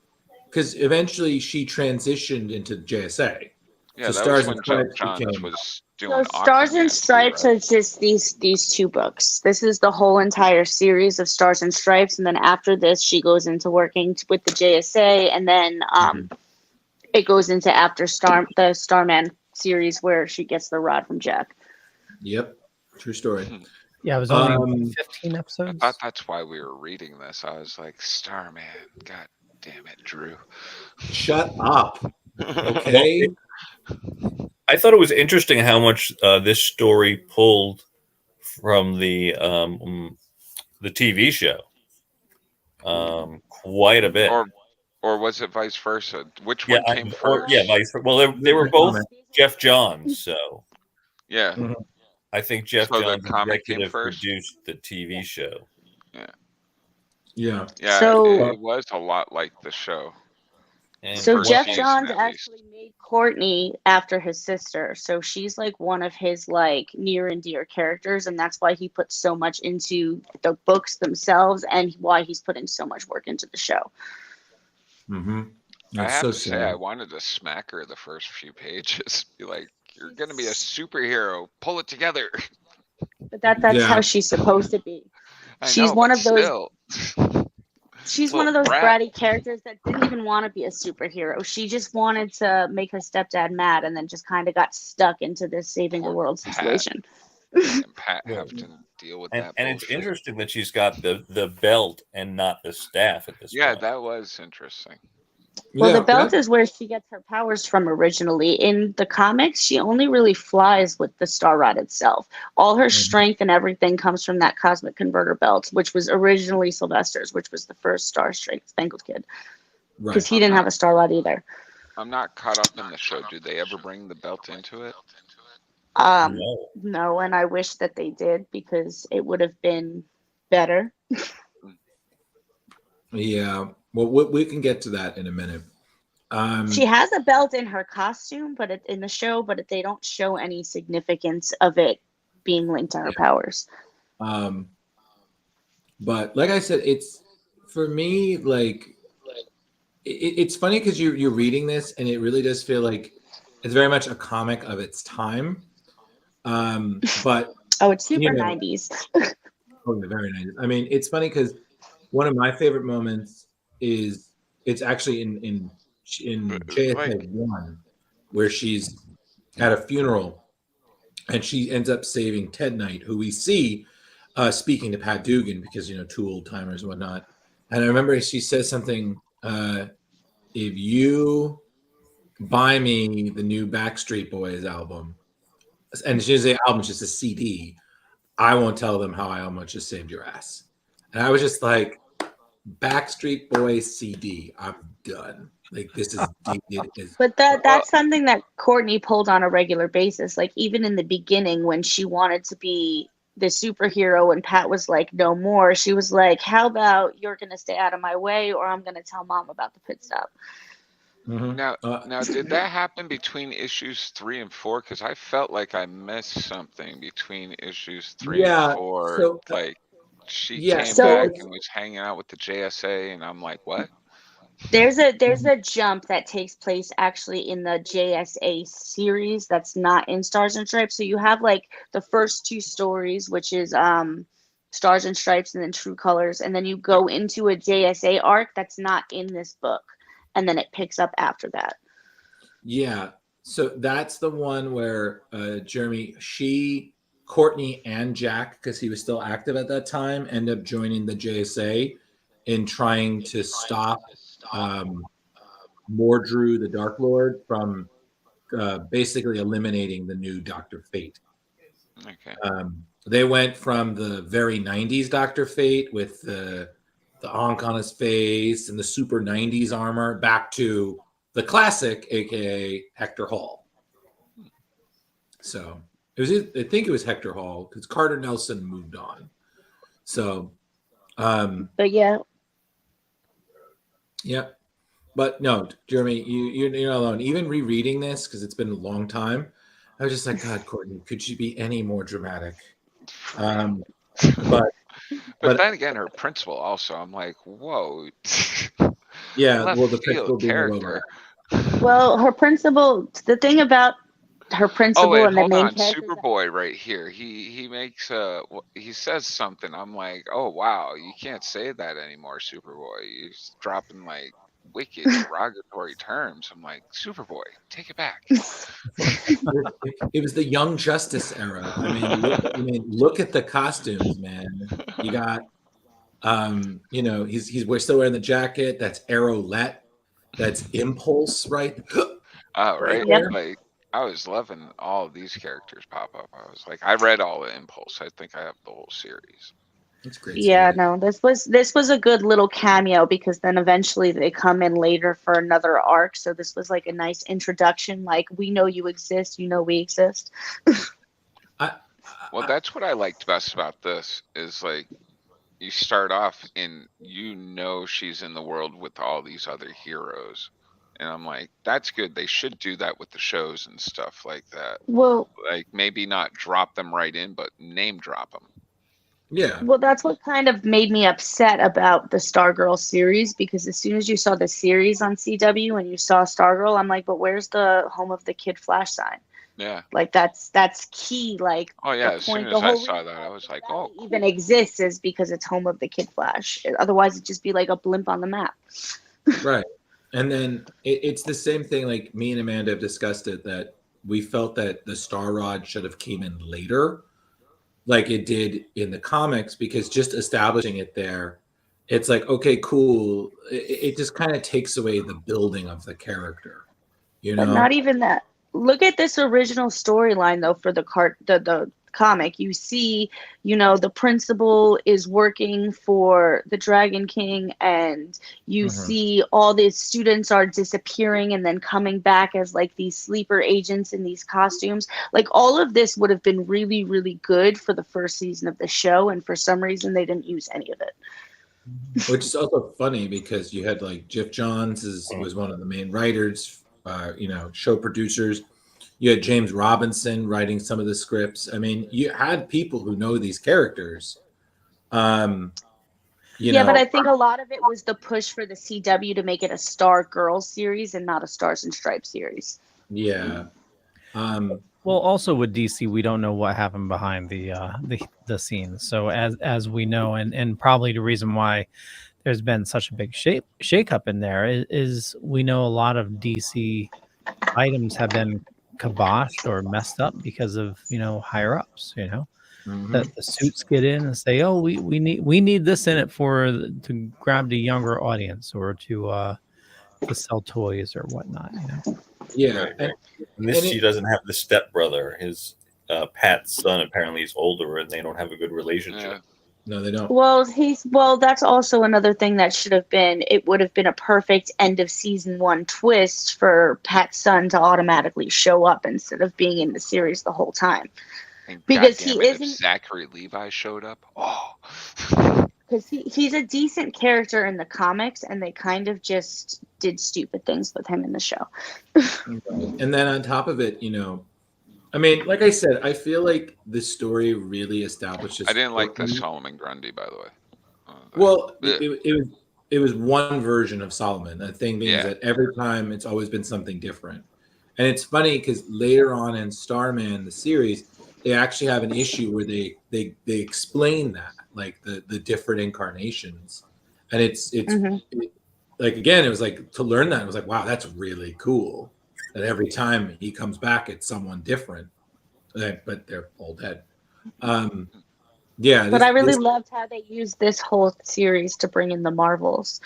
because eventually she transitioned into JSA. Yeah, so that was when Geoff Johns was doing. So Stars and Stripes are just these two books. This is the whole entire series of Stars and Stripes, and then after this, she goes into working with the JSA, and then it goes into after the Starman series where she gets the rod from Jack. Yep, true story. Yeah, it was only 15 episodes. I thought that's why we were reading this. I was like, Starman, god damn it, Drew. Shut up. Okay. I thought it was interesting how much this story pulled from the TV show. Quite a bit. Or was it vice versa? Which one came first? Vice versa. Well, they were both Geoff Johns, so yeah. I think Geoff Johns executive produced the TV show. Yeah. So it was a lot like the show. So Geoff Johns actually made Courtney after his sister. So she's like one of his like near and dear characters, and that's why he put so much into the books themselves and why he's putting so much work into the show. I have to say, I wanted to smack her the first few pages. Be like, you're gonna be a superhero. Pull it together. But that's how she's supposed to be. She's one of those. She's one of those bratty characters that didn't even want to be a superhero. She just wanted to make her stepdad mad, and then just kind of got stuck into this saving the world situation. And Pat have to deal with that. And it's interesting that she's got the belt and not the staff at this point. Yeah, that was interesting. Well, the belt is where she gets her powers from originally. In the comics, she only really flies with the star rod itself. All her strength and everything comes from that cosmic converter belt, which was originally Sylvester's, which was the first Star Spangled Kid. Because he didn't have a star rod either. I'm not caught up in the show. Do they ever bring the belt into it? No, and I wish that they did because it would have been better. Yeah. Well, we can get to that in a minute. She has a belt in her costume, but in the show, but they don't show any significance of it being linked to her powers. But like I said, it's for me like it's funny because you're reading this and it really does feel like it's very much a comic of its time. But Oh, it's super You know, 90s. oh, yeah, very nice. I mean, it's funny because one of my favorite moments is it's actually in JSA Like, 1, where she's at a funeral and she ends up saving Ted Knight, who we see speaking to Pat Dugan because, you know, two old timers and whatnot. And I remember she says something, if you buy me the new Backstreet Boys album, and she doesn't say album, just a CD, I won't tell them how I almost just saved your ass. And I was just like, Backstreet Boys CD, I'm done. Like, this is dated as But well, that's something that Courtney pulled on a regular basis. Like even in the beginning when she wanted to be the superhero and Pat was like, no more, she was like, how about you're gonna stay out of my way or I'm gonna tell mom about the pit stop. now, did that happen between issues 3 and 4? Because I felt like I missed something between issues 3 and yeah. 4. So Like, she yeah, came So back and was hanging out with the JSA, and I'm like, what? there's a jump that takes place actually in the JSA series that's not in Stars and Stripes. So you have like the first two stories, which is Stars and Stripes and then True Colors, and then you go into a JSA arc that's not in this book, and then it picks up after that. yeah. So that's the one where Jeremy, Courtney, and Jack, because he was still active at that time, end up joining the JSA in trying to stop Mordru, the Dark Lord, from basically eliminating the new Dr. Fate. Okay. They went from the very 90s Dr. Fate with the onk on his face and the super 90s armor back to the classic, aka Hector Hall. So it was, I think it was Hector Hall because Carter Nelson moved on. So, But yeah, yeah. But no, Jeremy, you're not alone. Even rereading this, because it's been a long time, I was just like, God, Courtney, could she be any more dramatic? But then again, her principal also, I'm like, whoa. yeah, Left well, the field principal being a character. robot. well, her principal, the thing about her Oh principal wait, and the hold main on. character is that Superboy right here. He makes he says something. I'm like, oh wow, you can't say that anymore, Superboy. He's dropping like wicked derogatory terms. I'm like, Superboy, take it back. It was the Young Justice era. I mean, look at the costumes, man. You got, you know, we're still wearing the jacket. That's Arrowlet. That's Impulse, right? Right. Yep. There. Like, I was loving all of these characters pop up. I was like, I read all the Impulse. I think I have the whole series. It's a great Yeah, series. no, this was a good little cameo because then eventually they come in later for another arc. So this was like a nice introduction. Like we know you exist, you know we exist. Well, that's what I liked best about this is like you start off and you know she's in the world with all these other heroes. And I'm like, that's good. They should do that with the shows and stuff like that. Well, Like maybe not drop them right in, but name drop them. Yeah. well, that's what kind of made me upset about the StarGirl series because as soon as you saw the series on CW and you saw StarGirl, I'm like, but where's the home of the Kid Flash sign? Yeah. Like that's key. Like Oh the yeah. As soon point, the as I whole saw reason that, I was like, that oh, it even cool. exists is because it's home of the Kid Flash. Otherwise, it'd just be like a blimp on the map. Right. And then it's the same thing. Like me and Amanda have discussed it that we felt that the Star Rod should have came in later, like it did in the comics, because just establishing it there, it's like, okay, cool. It just kind of takes away the building of the character, you But know? not even that. Look at this original storyline though for the comic. You see, the principal is working for the Dragon King and you Mhm. see all these students are disappearing and then coming back as like these sleeper agents in these costumes. Like all of this would have been really, really good for the first season of the show, and for some reason they didn't use any of it. Which is also funny because you had like Geoff Johns was one of the main writers, show producers. You had James Robinson writing some of the scripts. I mean, you had people who know these characters. Yeah, but I think a lot of it was the push for the CW to make it a Star Girl series and not a Stars and Stripes series. Yeah. Well, also with DC, we don't know what happened behind the scenes. So as we know, and probably the reason why there's been such a big shake up in there is we know a lot of DC items have been kiboshed or messed up because of higher ups. That the suits get in and say, oh, we need this in it to grab the younger audience or to sell toys or whatnot. Yeah, Right. And this, she doesn't have the stepbrother. His Pat's son apparently is older, and they don't have a good relationship. Yeah. No, they don't. Well, that's also another thing that should have been. It would have been a perfect end of season 1 twist for Pat's son to automatically show up instead of being in the series the whole time. And Because goddamn he it, if isn't. Zachary Levi showed up, oh. Because he's a decent character in the comics, and they kind of just did stupid things with him in the show. And then on top of it, I mean, like I said, I feel like the story really establishes. I didn't like the Solomon Grundy, by the way. Well, it was one version of Solomon. The thing being is Yeah. that every time it's always been something different. And it's funny because later on in Starman, the series, they actually have an issue where they explain that, like the different incarnations. And it's like, again, it was like, to learn that, it was like, wow, that's really cool. That every time he comes back, it's someone different. But they're all dead. Yeah. But I really loved how they used this whole series to bring in the Marvels.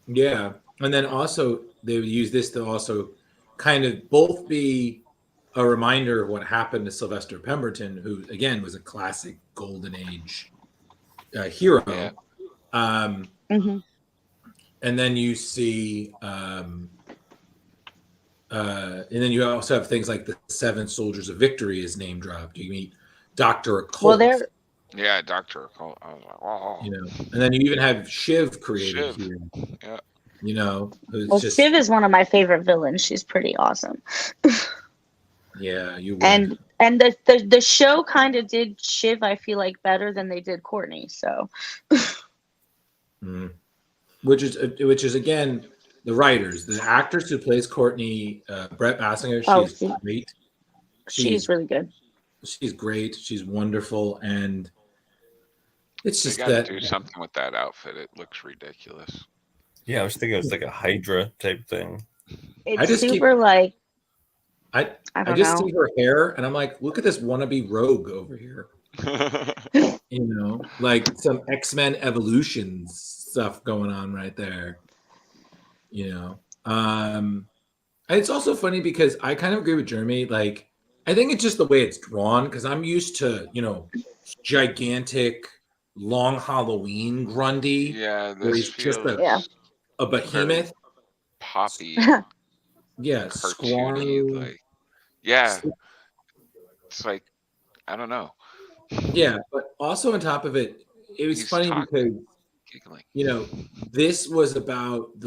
Yeah. And then also they would use this to also kind of both be a reminder of what happened to Sylvester Pemberton, who again was a classic golden age hero. Yeah. And then you see and then you also have things like the 7 Soldiers of Victory is name dropped. You meet Dr. Occult. Well, yeah, Dr. Occult. I was like, oh. And then you even have Shiv created here. Yeah. Shiv is one of my favorite villains. She's pretty awesome. Yeah, you would. And the show kind of did Shiv, I feel like, better than they did Courtney. So, which is again the writers, the actress who plays Courtney, Brett Bassinger. She's great. She's really good. She's great. She's wonderful, and it's just they gotta do something with that outfit. It looks ridiculous. Yeah, I was thinking it was like a Hydra type thing. It's super like. I just see her hair, and I'm like, look at this wannabe rogue over here. Like some X-Men Evolutions stuff going on right there. And it's also funny because I kind of agree with Jeremy. Like, I think it's just the way it's drawn, because I'm used to, gigantic, long Halloween Grundy. Yeah, where he's just a behemoth. Poppy. Yeah, scrawny. Like, yeah. It's like, I don't know. Yeah, but also on top of it, it was funny because this was about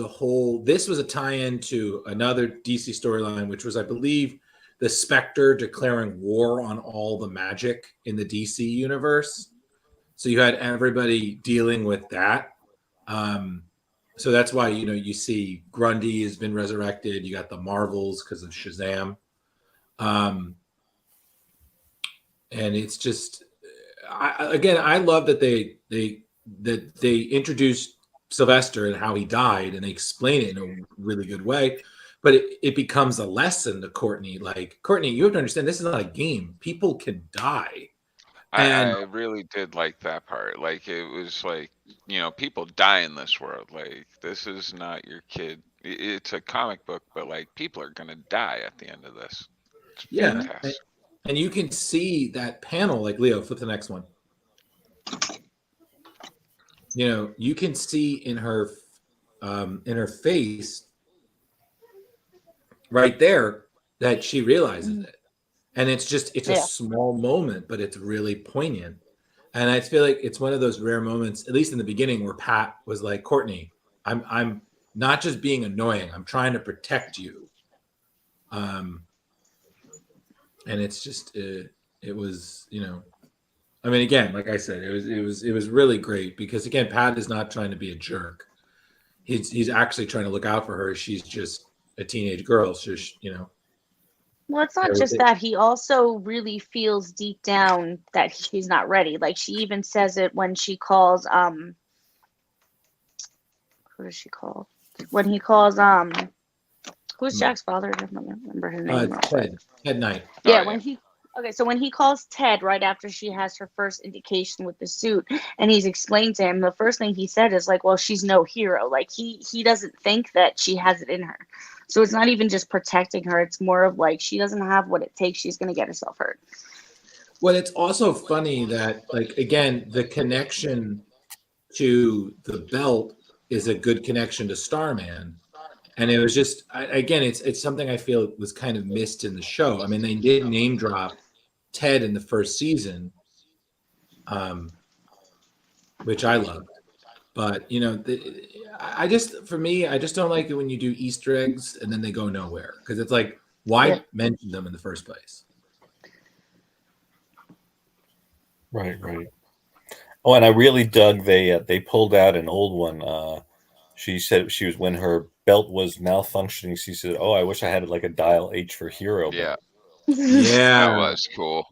this was a tie-in to another DC storyline, which was, I believe, the Spectre declaring war on all the magic in the DC universe. So you had everybody dealing with that. So that's why, you see Grundy has been resurrected. You got the Marvels because of Shazam. And it's just, I love that they introduced Sylvester and how he died, and they explain it in a really good way. But it becomes a lesson to Courtney. Like, Courtney, you have to understand, this is not a game. People can die. I really did like that part. Like, it was like, people die in this world. Like, this is not your kid. It's a comic book, but like, people are gonna die at the end of this. It's fantastic. And you can see that panel, like, Leo, flip the next one. You can see in her face right there that she realizes it. And it's a small moment, but it's really poignant. And I feel like it's one of those rare moments, at least in the beginning, where Pat was like, Courtney, I'm not just being annoying. I'm trying to protect you. And it's just, it was, I mean, again, like I said, it was really great because, again, Pat is not trying to be a jerk. He's actually trying to look out for her. She's just a teenage girl. So, Well, it's not just that. He also really feels deep down that she's not ready. Like she even says it when she calls who does she call? When he calls who's Jack's father? I don't remember his name. Ted Knight. Yeah, when he calls Ted right after she has her first indication with the suit, and he's explained to him, the first thing he said is like, well, she's no hero. Like he doesn't think that she has it in her. So it's not even just protecting her. It's more of like, she doesn't have what it takes. She's going to get herself hurt. Well, it's also funny that, like, again, the connection to the belt is a good connection to Starman. And it was just, again, it's something I feel was kind of missed in the show. I mean, they did name drop Ted in the first season, which I loved. But, you know, I just don't like it when you do Easter eggs and then they go nowhere. Because it's like, why mention them in the first place? Right. Oh, and I really dug they pulled out an old one. She said she was, when her belt was malfunctioning, she said, "Oh, I wish I had like a dial H for hero belt." Yeah, that was cool.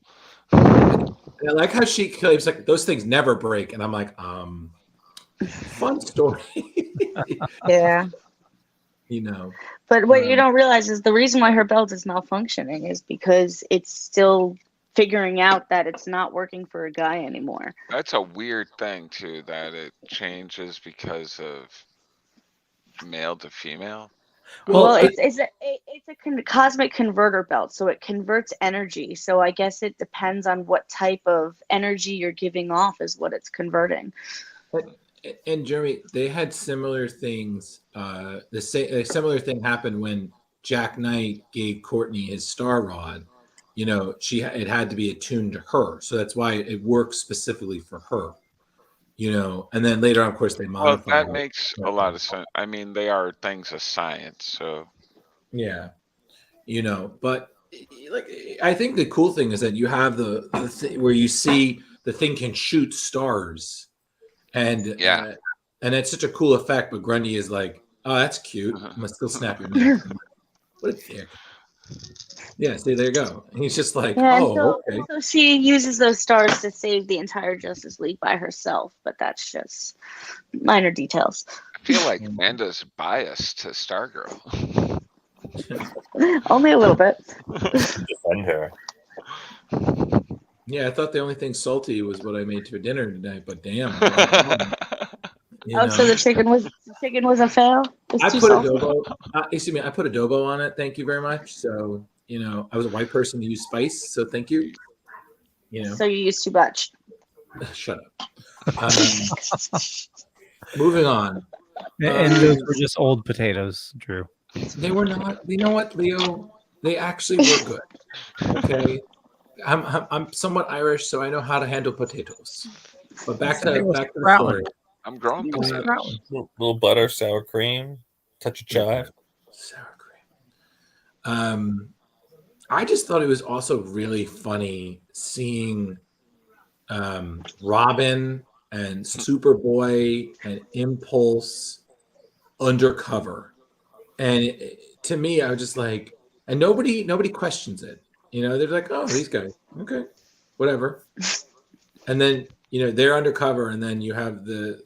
And I like how she claims like those things never break, and I'm like, fun story. Yeah. You know. But what you don't realize is the reason why her belt is malfunctioning is because it's still figuring out that it's not working for a guy anymore. That's a weird thing too, that it changes because of male to female. Well, it's a cosmic converter belt, so it converts energy. So I guess it depends on what type of energy you're giving off is what it's converting. And Jeremy, they had similar things. A similar thing happened when Jack Knight gave Courtney his star rod. You know, it had to be attuned to her, so that's why it works specifically for her. You know, and then later on, of course, they modified. Well, that makes a lot of sense. I mean, they are things of science, so yeah, you know. But like, I think the cool thing is that you have the where you see the thing can shoot stars, and and it's such a cool effect. But Grundy is like, "Oh, that's cute. I'm gonna still snap your neck." What a dick. Yeah, see, there you go. He's just like, okay. So she uses those stars to save the entire Justice League by herself, but that's just minor details. I feel like Amanda's biased to Stargirl. Only a little bit. Defend her. Yeah, I thought the only thing salty was what I made for dinner tonight, but damn. So the chicken was a fail? I put adobo on it. Thank you very much. So, you know, I was a white person to use spice, so thank you. You know. So you used too much. Shut up. Moving on. And those were just old potatoes, Drew. They were not. You know what, Leo? They actually were good. Okay. I'm somewhat Irish, so I know how to handle potatoes. But back to the story. I'm growing potatoes. Little butter, sour cream, touch of chive. Sour cream. I just thought it was also really funny seeing Robin and Superboy and Impulse undercover, and to me, I was just like, and nobody questions it. You know, they're like, oh, these guys, okay, whatever. And then, you know, they're undercover, and then you have the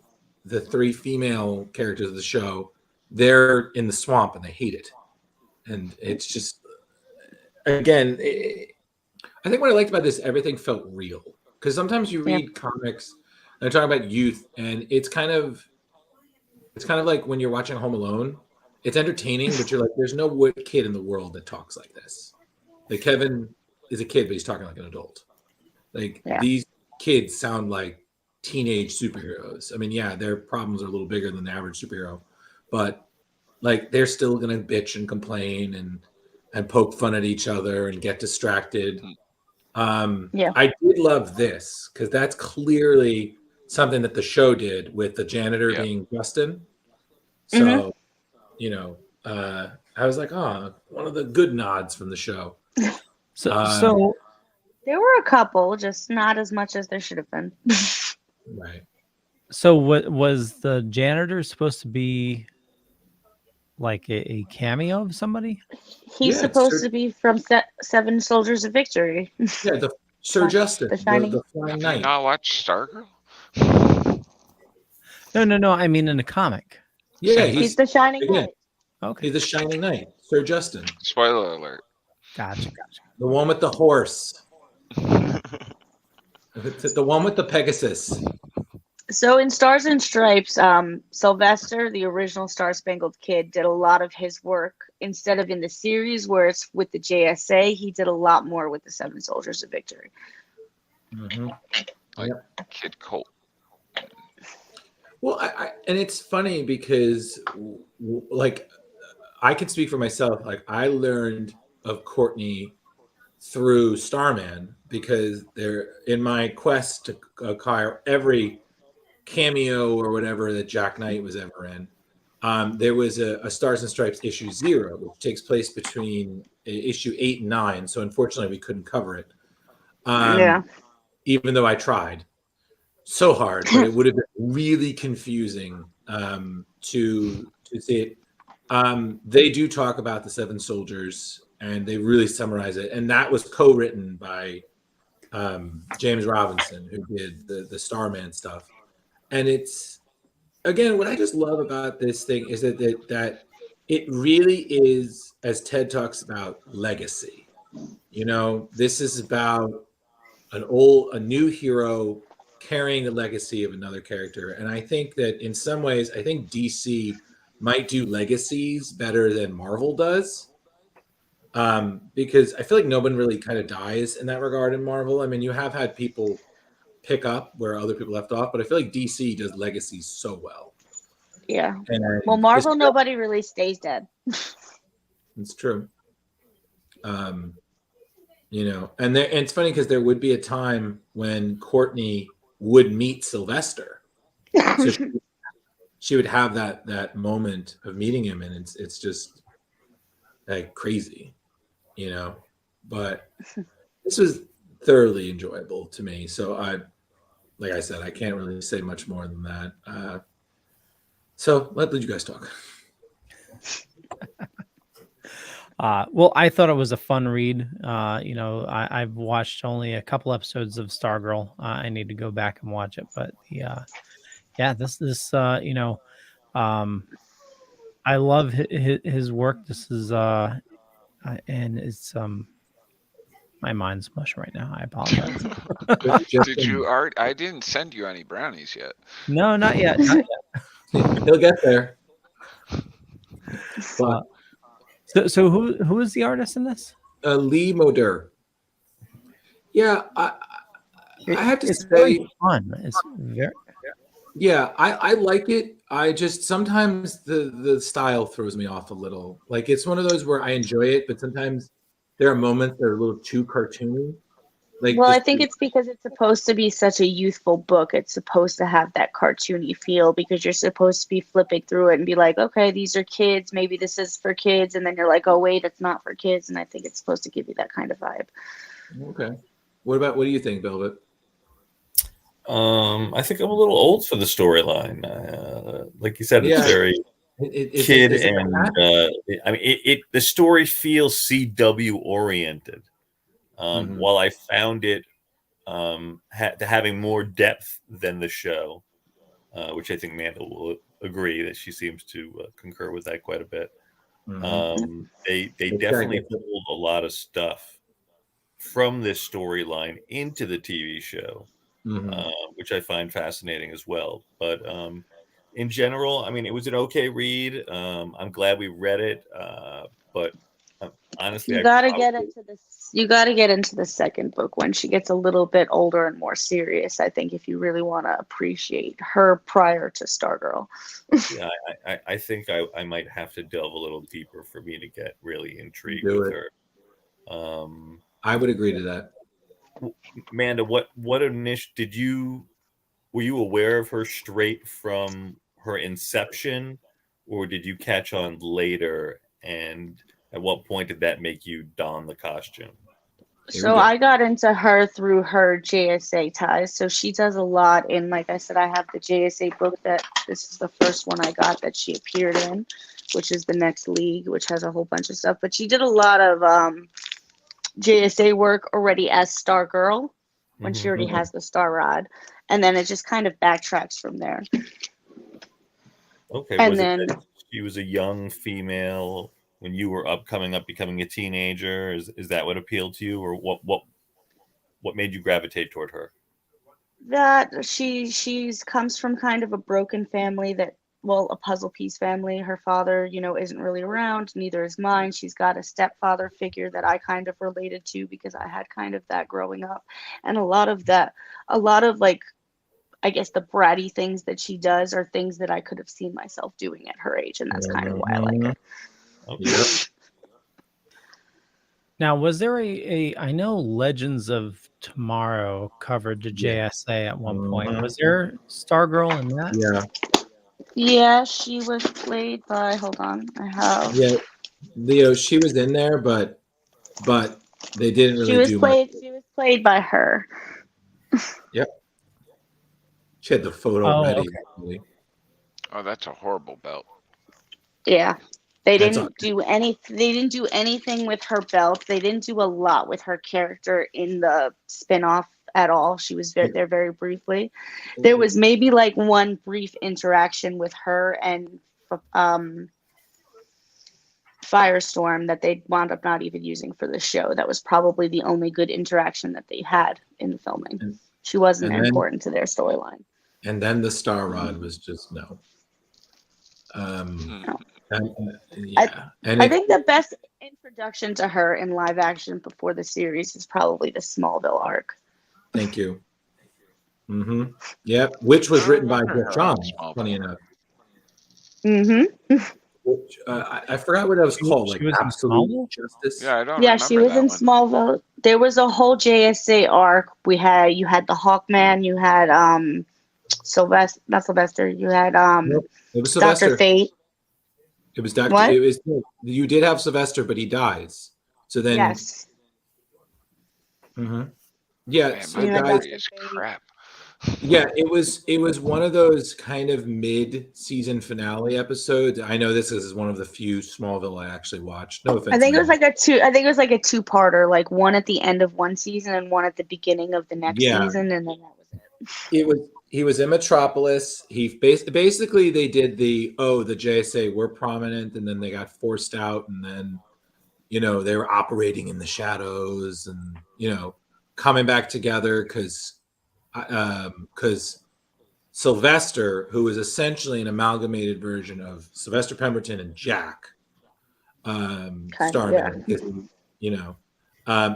three female characters of the show. They're in the swamp and they hate it, and it's just, again, I think what I liked about this, everything felt real, because sometimes you read comics and they're talking about youth, and it's kind of like when you're watching Home Alone. It's entertaining, but you're like, there's no kid in the world that talks like this. Like, Kevin is a kid, but he's talking like an adult. Like, these kids sound like teenage superheroes. I mean, yeah, their problems are a little bigger than the average superhero, but like, they're still gonna bitch and complain and poke fun at each other and get distracted. I did love this because that's clearly something that the show did with the janitor being Justin. So, you know, I was like, oh, one of the good nods from the show. So there were a couple, just not as much as there should have been. Right. So what was the janitor supposed to be like a cameo of somebody? He's supposed to be from Seven Soldiers of Victory. Yeah, the Sir Justin, the Shining. the Flying Have you Knight. not watched Stargirl? No. I mean in the comic. Yeah, he's the Shining Knight. Okay. He's the Shining Knight, Sir Justin. Spoiler alert. Gotcha. The one with the horse. The one with the Pegasus. So in Stars and Stripes, Sylvester, the original Star Spangled Kid, did a lot of his work instead of in the series where it's with the JSA. He did a lot more with the Seven Soldiers of Victory. Mm-hmm. Like Kid Colt. Well, and it's funny because, like, I can speak for myself. Like, I learned of Courtney through Starman because they're in my quest to acquire every cameo or whatever that Jack Knight was ever in. There was a Stars and Stripes issue 0, which takes place between issue 8 and 9. So unfortunately, we couldn't cover it. Even though I tried so hard, but it would have been really confusing to see it. They do talk about the Seven Soldiers, and they really summarize it. And that was co-written by James Robinson, who did the Starman stuff. And it's, again, what I just love about this thing is that it really is, as Ted talks about, legacy. You know, this is about a new hero carrying the legacy of another character. And I think that in some ways, I think DC might do legacies better than Marvel does. Because I feel like no one really kind of dies in that regard in Marvel. I mean, you have had people pick up where other people left off, but I feel like DC does legacies so well. Yeah. Well, Marvel, nobody really stays dead. It's true. You know, and it's funny because there would be a time when Courtney would meet Sylvester. So she would have that moment of meeting him, and it's just like crazy, you know. But this was thoroughly enjoyable to me. So like I said, I can't really say much more than that. So let you guys talk. Well, I thought it was a fun read. You know, I've watched only a couple episodes of StarGirl. I need to go back and watch it, but this you know, I love his work. This is and it's my mind's mush right now. I apologize. Did you I didn't send you any brownies yet. No, not yet. Not yet. He'll get there. But, so who is the artist in this? Lee Moder. Yeah, I have to say, very fun. It's very. Yeah, I like it. I just sometimes the style throws me off a little. Like, it's one of those where I enjoy it, but sometimes there are moments that are a little too cartoony. Like, well, I think it's because it's supposed to be such a youthful book. It's supposed to have that cartoony feel because you're supposed to be flipping through it and be like, okay, these are kids. Maybe this is for kids. And then you're like, oh, wait, it's not for kids. And I think it's supposed to give you that kind of vibe. Okay. What do you think, Velvet? I think I'm a little old for the storyline. Like you said, it's very kid, and I mean, the story feels CW oriented. While I found it having more depth than the show, which I think Manda will agree that she seems to concur with that quite a bit. They definitely pulled a lot of stuff from this storyline into the TV show, which I find fascinating as well. But in general, I mean, it was an okay read. I'm glad we read it, but honestly, you got to get into the second book when she gets a little bit older and more serious. I think if you really want to appreciate her prior to Stargirl. Yeah, I think I might have to delve a little deeper for me to get really intrigued with her. I would agree to that. Amanda, what were you aware of her straight from her inception, or did you catch on later? And at what point did that make you don the costume? So I got into her through her JSA ties. So she does a lot in, like I said, I have the JSA book that this is the first one I got that she appeared in, which is the Next League, which has a whole bunch of stuff. But she did a lot of JSA work already as StarGirl when she already has the Star Rod. And then it just kind of backtracks from there. Okay. And was then it that she was a young female when you were becoming a teenager? Is that what appealed to you, or what made you gravitate toward her? that she's comes from kind of a broken family that, well, a puzzle piece family. Her father, isn't really around, neither is mine. She's got a stepfather figure that I kind of related to because I had kind of that growing up. And a lot of like, I guess the bratty things that she does are things that I could have seen myself doing at her age, and that's kind of why I like her. Okay. Yep. Now, was there I know Legends of Tomorrow covered the JSA at one point. Was there Stargirl in that? Yeah. Yeah, she was played by, hold on, I have. Yeah. Leo, she was in there, but they didn't really do much. She was played by her. Yep. She had the photo ready. Okay. Oh, that's a horrible belt. Yeah. They That's didn't do anything with her belt. They didn't do a lot with her character in the spin-off at all. She was there very briefly. There was maybe like one brief interaction with her and Firestorm that they wound up not even using for the show. That was probably the only good interaction that they had in the filming. She wasn't important to their storyline. And then the Star Rod was just no. Yeah. I think the best introduction to her in live action before the series is probably the Smallville arc. Thank you. Mm-hmm. Yeah, which was written by Geoff Johns, funny enough. Mm-hmm. Which, I forgot what that was called. Like Absolute Justice. Yeah, I don't. Yeah, she was in Smallville. There was a whole JSA arc. You had the Hawkman. You had Sylvester, not Sylvester. You had Nope, it was Sylvester. Dr. Fate. It was Dr. What? It was, you did have Sylvester, but he dies. So then, yes. Mm-hmm. Yeah, Man, so my guys, memory is crap. Yeah, it was one of those kind of mid-season finale episodes. I know this is one of the few Smallville I actually watched. No offense. I think it was like a two-parter, like one at the end of one season and one at the beginning of the next season, and then that was it. He was in Metropolis. He basically they did the JSA were prominent, and then they got forced out, and then they were operating in the shadows, and coming back together because Sylvester, who was essentially an amalgamated version of Sylvester Pemberton and Jack Starman,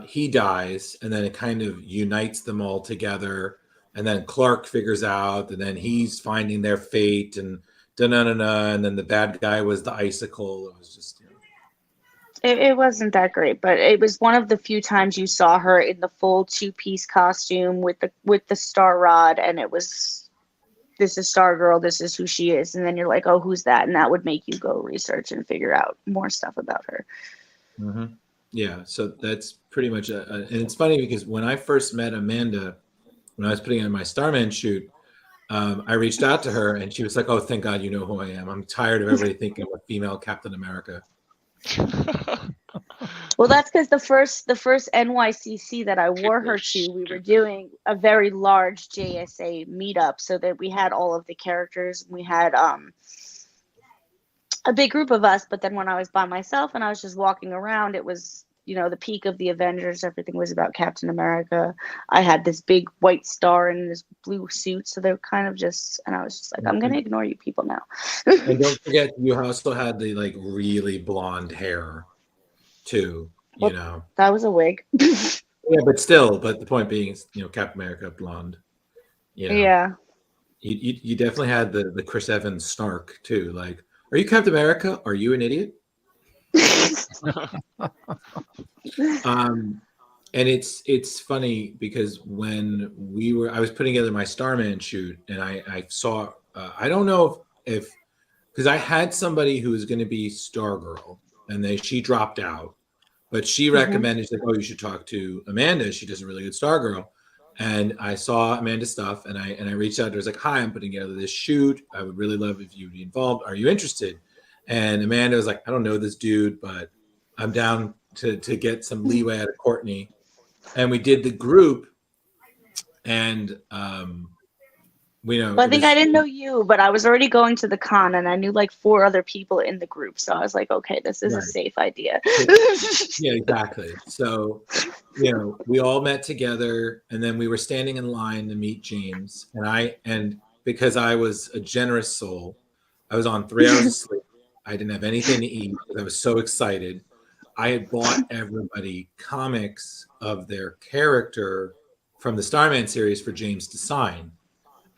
he dies, and then it kind of unites them all together. And then Clark figures out, and then he's finding their fate, and and then the bad guy was the icicle. It was just, It wasn't that great, but it was one of the few times you saw her in the full two-piece costume with the Star Rod, and it was, this is Stargirl, this is who she is, and then you're like, oh, who's that? And that would make you go research and figure out more stuff about her. Mm-hmm. Yeah, so that's pretty much and it's funny because when I first met Amanda, when I was putting in my Starman shoot, I reached out to her, and she was like, "Oh, thank God you know who I am. I'm tired of everybody thinking I'm a female Captain America." Well, that's because the first NYCC that I wore her to, we were doing a very large JSA meetup, so that we had all of the characters. We had a big group of us, but then when I was by myself and I was just walking around, it was the peak of the Avengers. Everything was about Captain America. I had this big white star in this blue suit, so they were kind of just, and I was just like, I'm gonna ignore you people now. And don't forget, you also had the like really blonde hair too. That was a wig. Yeah, but the point being, Captain America blonde. Yeah. You definitely had the Chris Evans snark too. Like, are you Captain America? Are you an idiot? And it's funny because when I was putting together my Starman shoot, and I saw I don't know if because I had somebody who was going to be Stargirl, and she dropped out, but she recommended, she's like, oh, you should talk to Amanda. She does a really good StarGirl. And I saw Amanda's stuff, and I reached out to her. I was like, hi, I'm putting together this shoot. I would really love if you'd be involved. Are you interested? And Amanda was like, I don't know this dude, but I'm down to get some leeway out of Courtney. And we did the group, and I think I didn't know you, but I was already going to the con, and I knew like 4 other people in the group. So I was like, okay, this is a safe idea. Yeah, exactly. So, we all met together, and then we were standing in line to meet James. And because I was a generous soul, I was on 3 hours of sleep. I didn't have anything to eat because I was so excited. I had bought everybody comics of their character from the Starman series for James to sign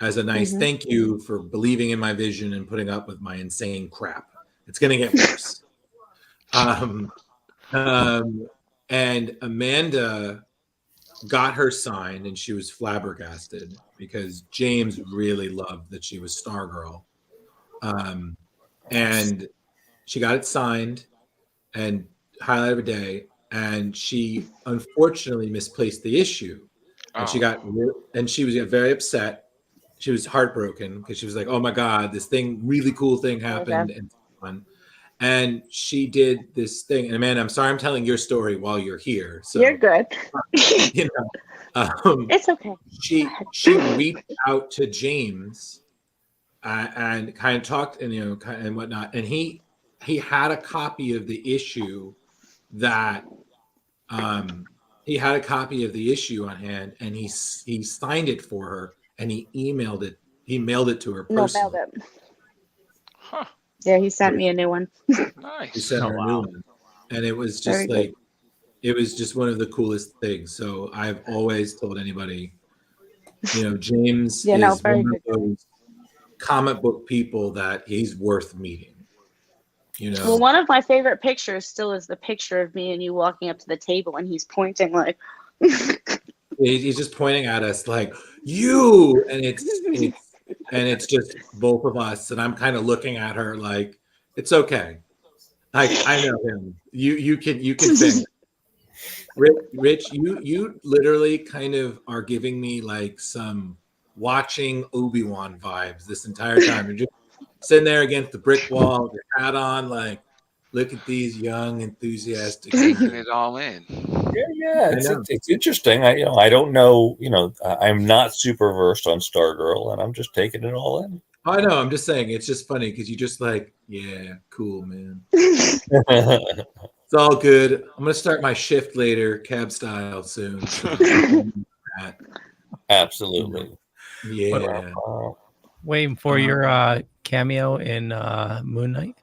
as a nice thank you for believing in my vision and putting up with my insane crap. It's going to get worse. And Amanda got her signed, and she was flabbergasted because James really loved that she was StarGirl. And she got it signed and highlight of a day, and she unfortunately misplaced the issue. And she was very upset. She was heartbroken because she was like, oh my God, this really cool thing happened. And so on. And she did this thing. And Amanda, I'm sorry I'm telling your story while you're here. So you're good. It's okay. She reached out to James and kind of talked and and whatnot. And he had a copy of the issue that he had a copy of the issue on hand, and he signed it for her. And he mailed it to her personally. No, mailed it. Huh. Yeah, he sent me a new one. Nice. He sent her a new one. And it was just it was just one of the coolest things. So I've always told anybody, James is one of those comic book people that he's worth meeting. Well, one of my favorite pictures still is the picture of me and you walking up to the table, and he's pointing like... He's just pointing at us like, you, and it's just both of us, and I'm kind of looking at her like, it's okay. I know him. You can think. Rich, you literally kind of are giving me like some watching Obi-Wan vibes this entire time. You're just sitting there against the brick wall, with your hat on, like, look at these young enthusiastic taking it all in. Yeah, it's interesting. I don't know. I'm not super versed on StarGirl, and I'm just taking it all in. I know. I'm just saying, it's just funny because you just like, yeah, cool, man. It's all good. I'm gonna start my shift later, cab style soon. Absolutely. Yeah. Waiting for your cameo in Moon Knight.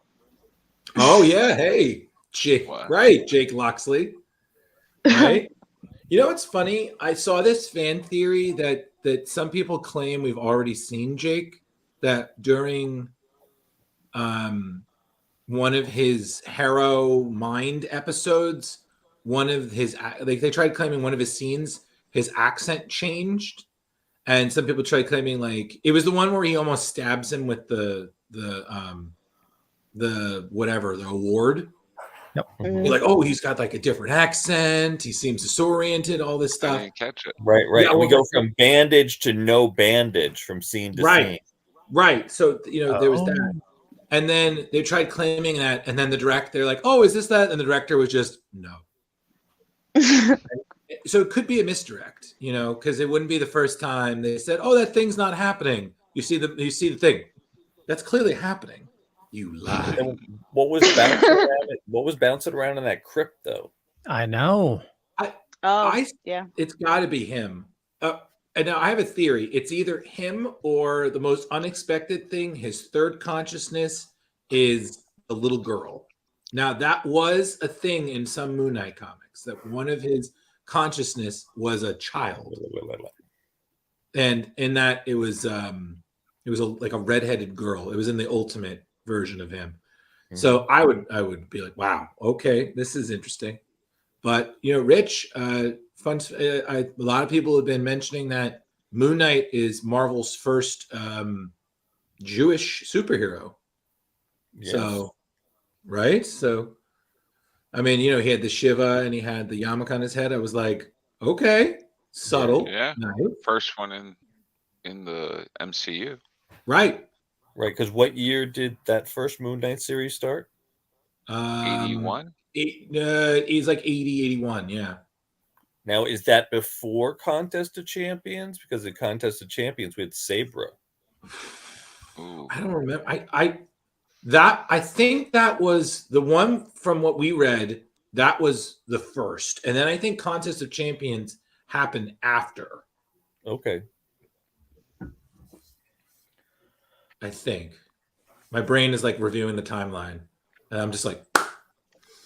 Oh yeah, hey, Jake. Right, Jake Loxley. Right. It's funny. I saw this fan theory that some people claim we've already seen Jake. That during one of his Harrow Mind episodes, one of his they tried claiming one of his scenes, his accent changed, and some people tried claiming like it was the one where he almost stabs him with the award. Yep. You're like, oh, he's got like a different accent. He seems disoriented. All this stuff. I didn't catch it. Right. Yeah, we go from bandage to no bandage from scene to scene. Right. So there was that, and then they tried claiming that, and then they're like, oh, is this that? And the director was just no. So it could be a misdirect, because it wouldn't be the first time they said, oh, that thing's not happening. You see the thing that's clearly happening. You lie. What was bouncing around in that crypt, though? I know. Yeah. It's got to be him. And now I have a theory. It's either him or the most unexpected thing. His third consciousness is a little girl. Now that was a thing in some Moon Knight comics, that one of his consciousness was a child, and in that it was like a redheaded girl. It was in the ultimate version of him. So I would be like, wow, okay, this is interesting. But Rich, a lot of people have been mentioning that Moon Knight is Marvel's first Jewish superhero. Yes. So I mean, you know, he had the Shiva and he had the yarmulke on his head. I was like, okay, subtle. Yeah. Nice. First one in the MCU. Right. Right, because what year did that first Moon Knight series start? 81. He's like 80, 81. Yeah. Now, is that before Contest of Champions? Because in Contest of Champions, we had Sabra. Ooh. I don't remember. I think that was the one from what we read. That was the first, and then I think Contest of Champions happened after. Okay. I think my brain is like reviewing the timeline, and I'm just like,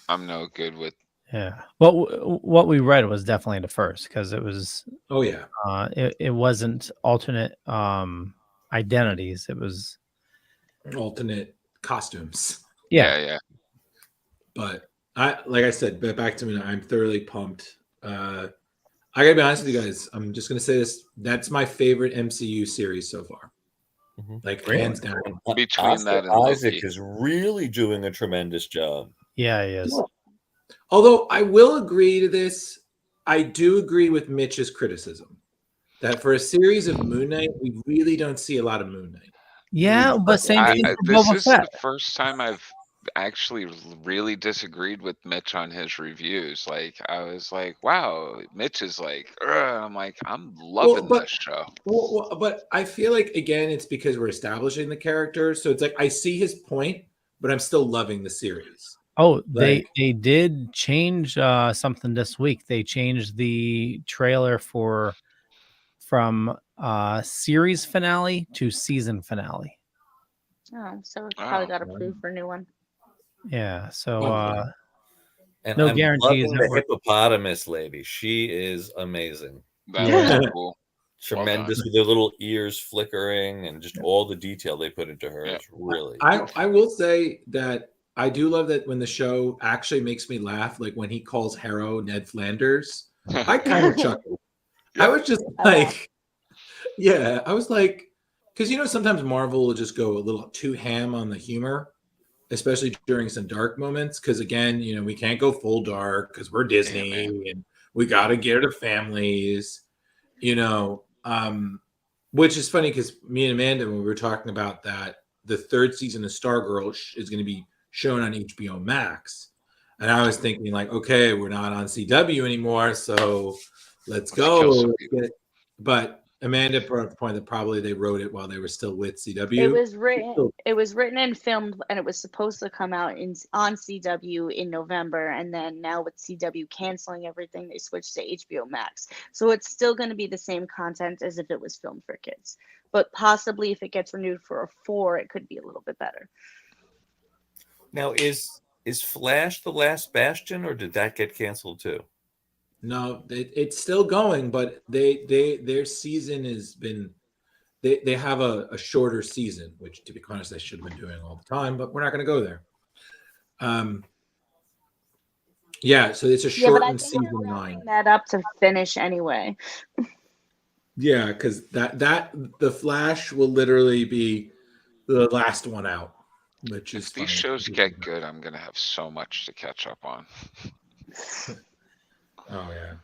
I'm no good with. Yeah. What we read was definitely the first because it was. oh yeah, It wasn't alternate identities. It was alternate costumes. Yeah. But like I said, back to me. I'm thoroughly pumped. I gotta be honest with you guys. I'm just gonna say this. That's my favorite MCU series so far. Like hands down. Between Oscar that and Isaac Loki. is really doing a tremendous job. Yeah, he is. Although I will agree to this, I do agree with Mitch's criticism that for a series of Moon Knight, we really don't see a lot of Moon Knight. Yeah, but same thing for This Boba is Fett. the first time I've actually really disagreed with Mitch on his reviews. Like I was like, wow, Mitch is like, "Ugh," I'm like, I'm loving this show. But I feel like again, it's because we're establishing the character, so it's like I see his point, but I'm still loving the series. Oh, Like, they did change something this week. They changed the trailer from series finale to season finale. Oh, so it probably got approved for a new one. Yeah, so And no I'm guarantees. loving the hippopotamus lady. She is amazing. That was cool. Tremendous with their little ears flickering and just all the detail they put into her. It's really. I will say that I do love that when the show actually makes me laugh, like when he calls Harrow Ned Flanders. I kind of chuckled. I was just like, yeah, I was like, because you know sometimes Marvel will just go a little too ham on the humor, especially during some dark moments. Because again, you know, we can't go full dark because we're Disney and we got to get our families, you know. Which is funny because me and Amanda, when we were talking about that, the third season of StarGirl is going to be shown on HBO Max, and I was thinking like, okay, we're not on CW anymore, so let's go. But Amanda brought up the point that probably they wrote it while they were still with CW. It was written and filmed, and it was supposed to come out on CW in November, and then now with CW canceling everything, they switched to HBO Max. So it's still going to be the same content as if it was filmed for kids, but possibly if it gets renewed for a 4, it could be a little bit better. Now, is Flash the last Bastion, or did that get canceled too? No, it's still going, but their season has been. They have a shorter season, which, to be honest, they should have been doing all the time, but we're not going to go there. Yeah, so it's a shortened season 9. That up to finish anyway. Yeah, because that the Flash will literally be the last one out, which is. If these shows get good, I'm gonna have so much to catch up on. Oh yeah.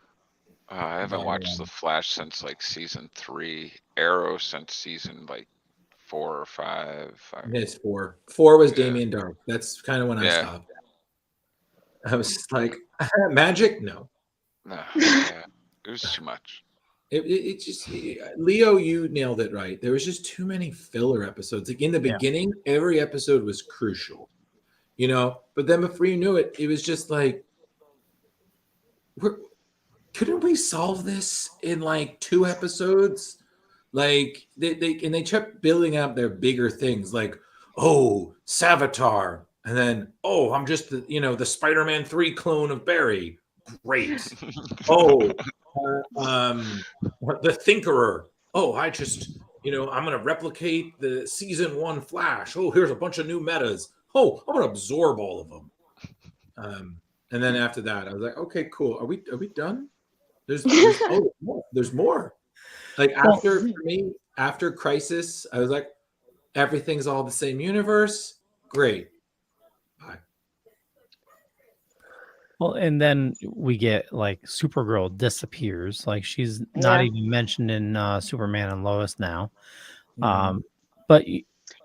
I haven't watched The Flash since like season 3. Arrow since season like 4 or 5. It's 4. 4 was Damien Dark. That's kind of when I stopped. I was just like, magic? No. It was too much. It just Leo, you nailed it right. There was just too many filler episodes. Like in the beginning, every episode was crucial, you know. But then before you knew it, it was just like, couldn't we solve this in like 2 episodes? Like they kept building up their bigger things, like Savitar, and then I'm just the Spider-Man 3 clone of Barry. Great. The Thinkerer. I just I'm gonna replicate the season 1 Flash. Here's a bunch of new metas. I'm gonna absorb all of them. And then after that, I was like, okay, cool. Are we done? There's more. Like for me, after Crisis, I was like, everything's all the same universe. Great. Bye. Well, and then we get like Supergirl disappears. Like she's not Yeah. even mentioned in Superman and Lois now. Mhm. But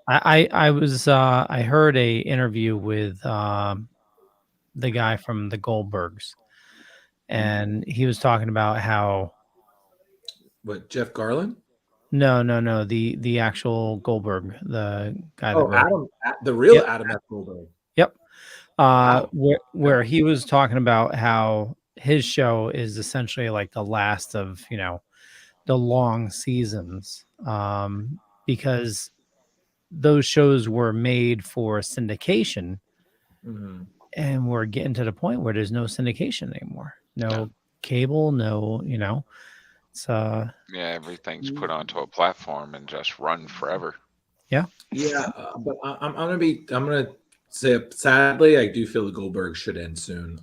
I heard a interview with the guy from the Goldbergs, and he was talking about how What, Jeff Garland? no the actual Goldberg, the guy that Oh, wrote. The real Yep, Adam F. Goldberg. yep. Wow. Where he was talking about how his show is essentially like the last of the long seasons, because those shows were made for syndication, Mhm. and we're getting to the point where there's no syndication anymore, Yeah. no cable, no it's Yeah, everything's put onto a platform and just run forever. yeah. Yeah, but I'm gonna say sadly, I do feel the Goldberg should end soon.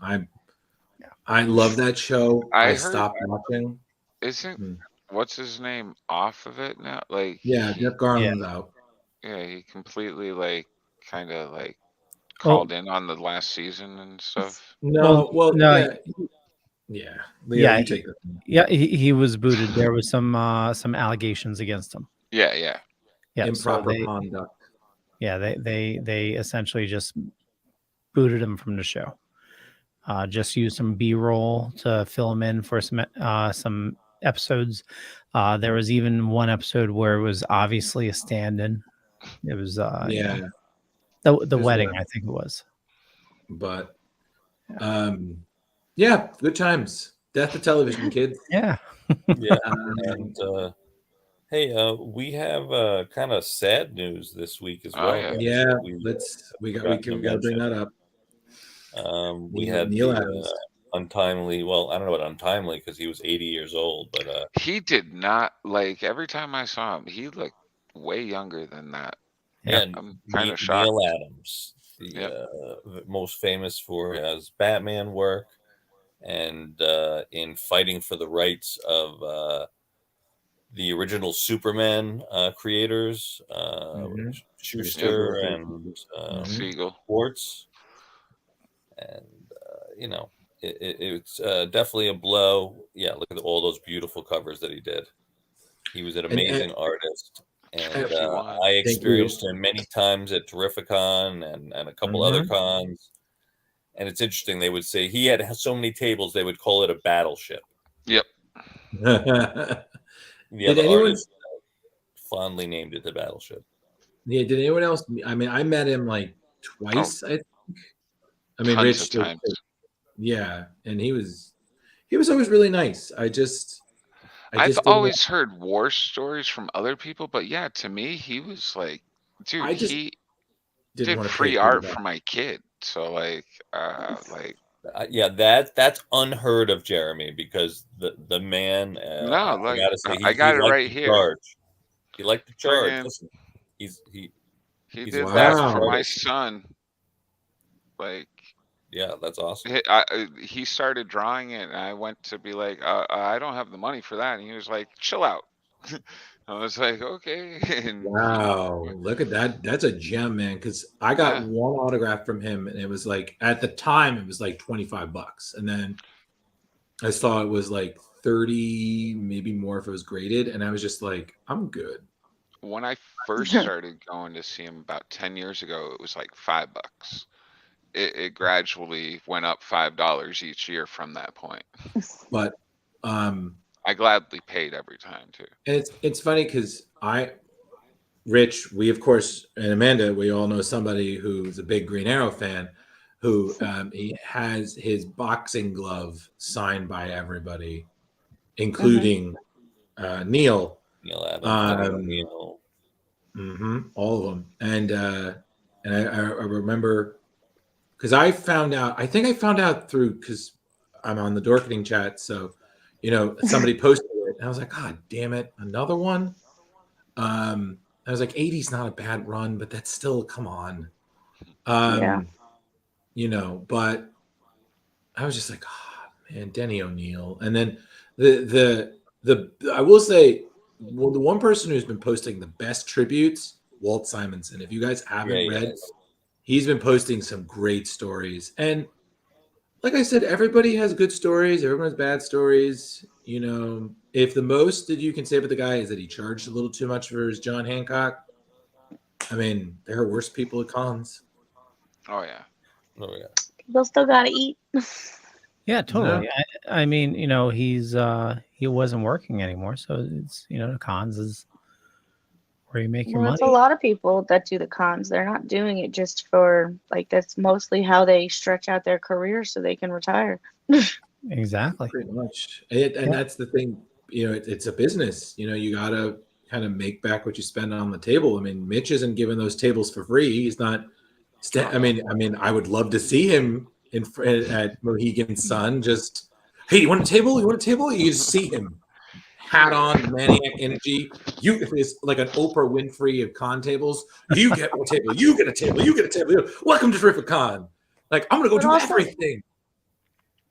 I love that show. I I heard- stopped watching. Isn't Hmm. what's his name off of it now? Like Yeah, Jeff Garland's out. yeah, he completely like kind of like Well, called in on the last season and stuff. No, well, no, yeah. Leo, yeah, you take this one. yeah. He was booted. There was some allegations against him. Yeah, yeah. Yeah, Improper conduct. yeah, they essentially just booted him from the show. Just used some B-roll to fill him in for some episodes. There was even one episode where it was obviously a stand-in. It was Yeah, the There's wedding, one. I think it was. But yeah, good times. Death of television, kids. Yeah. Yeah. And hey, we have kind of sad news this week as Oh, well. yeah. guys, Yeah, that we got forgot to to bring that up. We had Neal the Adams. untimely. Well, I don't know about untimely because he was 80 years old, but He did not like every time I saw him, he looked way younger than that. Yeah. I'm kind of shocked. Neal Adams, the most famous for his Batman work and in fighting for the rights of the original Superman creators, Schuster and Siegel. Schwartz. And, it's definitely a blow. Yeah, look at all those beautiful covers that he did. He was an amazing artist. And I experienced him many times at Terrificon and a couple other cons. And it's interesting. They would say he had so many tables, they would call it a battleship. Yep. The other artists fondly named it the battleship. Yeah, did anyone else? I mean, I met him like twice, I think. I mean, Tons Rich. of times. Yeah, and he was always really nice. I've always heard war stories from other people, but yeah, to me, he was like, dude, he did free art for my kid. So yeah, that's unheard of, Jeremy, because the man. No, like I gotta say, I got it right here. Charge. He liked to charge. Listen, he did that for my son. Like, yeah, that's awesome. He started drawing it, and I went to be like, I don't have the money for that, and he was like, chill out. I was like, okay. And wow, look at that. That's a gem, man. Because I got one autograph from him, and it was like, at the time, it was like $25. And then I saw it was like 30, maybe more if it was graded. And I was just like, I'm good. When I first started going to see him about 10 years ago, it was like $5. It gradually went up $5 each year from that point. But I gladly paid every time too. And it's funny because Rich, we of course, and Amanda, we all know somebody who's a big Green Arrow fan, who he has his boxing glove signed by everybody, including Neal Adams, Neal. All of them, and I remember because I think I found out through because I'm on the Dorkening chat, so somebody posted it, and I was like, God damn it, another one. I was like, 80's not a bad run, but that's still, come on. But I was just like, oh man, Denny O'Neil. And then the I will say, well, the one person who's been posting the best tributes, Walt Simonson. If you guys haven't read, he's been posting some great stories. And like I said, everybody has good stories. Everyone has bad stories. You know, if the most that you can say about the guy is that he charged a little too much for his John Hancock, I mean, there are worse people at cons. Oh yeah. Oh yeah. People still gotta eat. Yeah, totally. I mean, you know, he wasn't working anymore, so it's, you know, the cons is where you make your Well, it's a money. lot of people that do the cons. They're not doing it just for like that's mostly how they stretch out their career so they can retire. Exactly. Pretty much. And that's the thing, you know, it's a business. You know, you got to kind of make back what you spend on the table. I mean, Mitch isn't giving those tables for free. He's not. I mean, I would love to see him at Mohegan Sun. Just, hey, you want a table? You want a table? You just see him, hat on, maniac energy. It's like an Oprah Winfrey of con tables. You get a table. You get a table. You get a table. Welcome to Terrific Con. Like, I'm gonna go But do also, everything.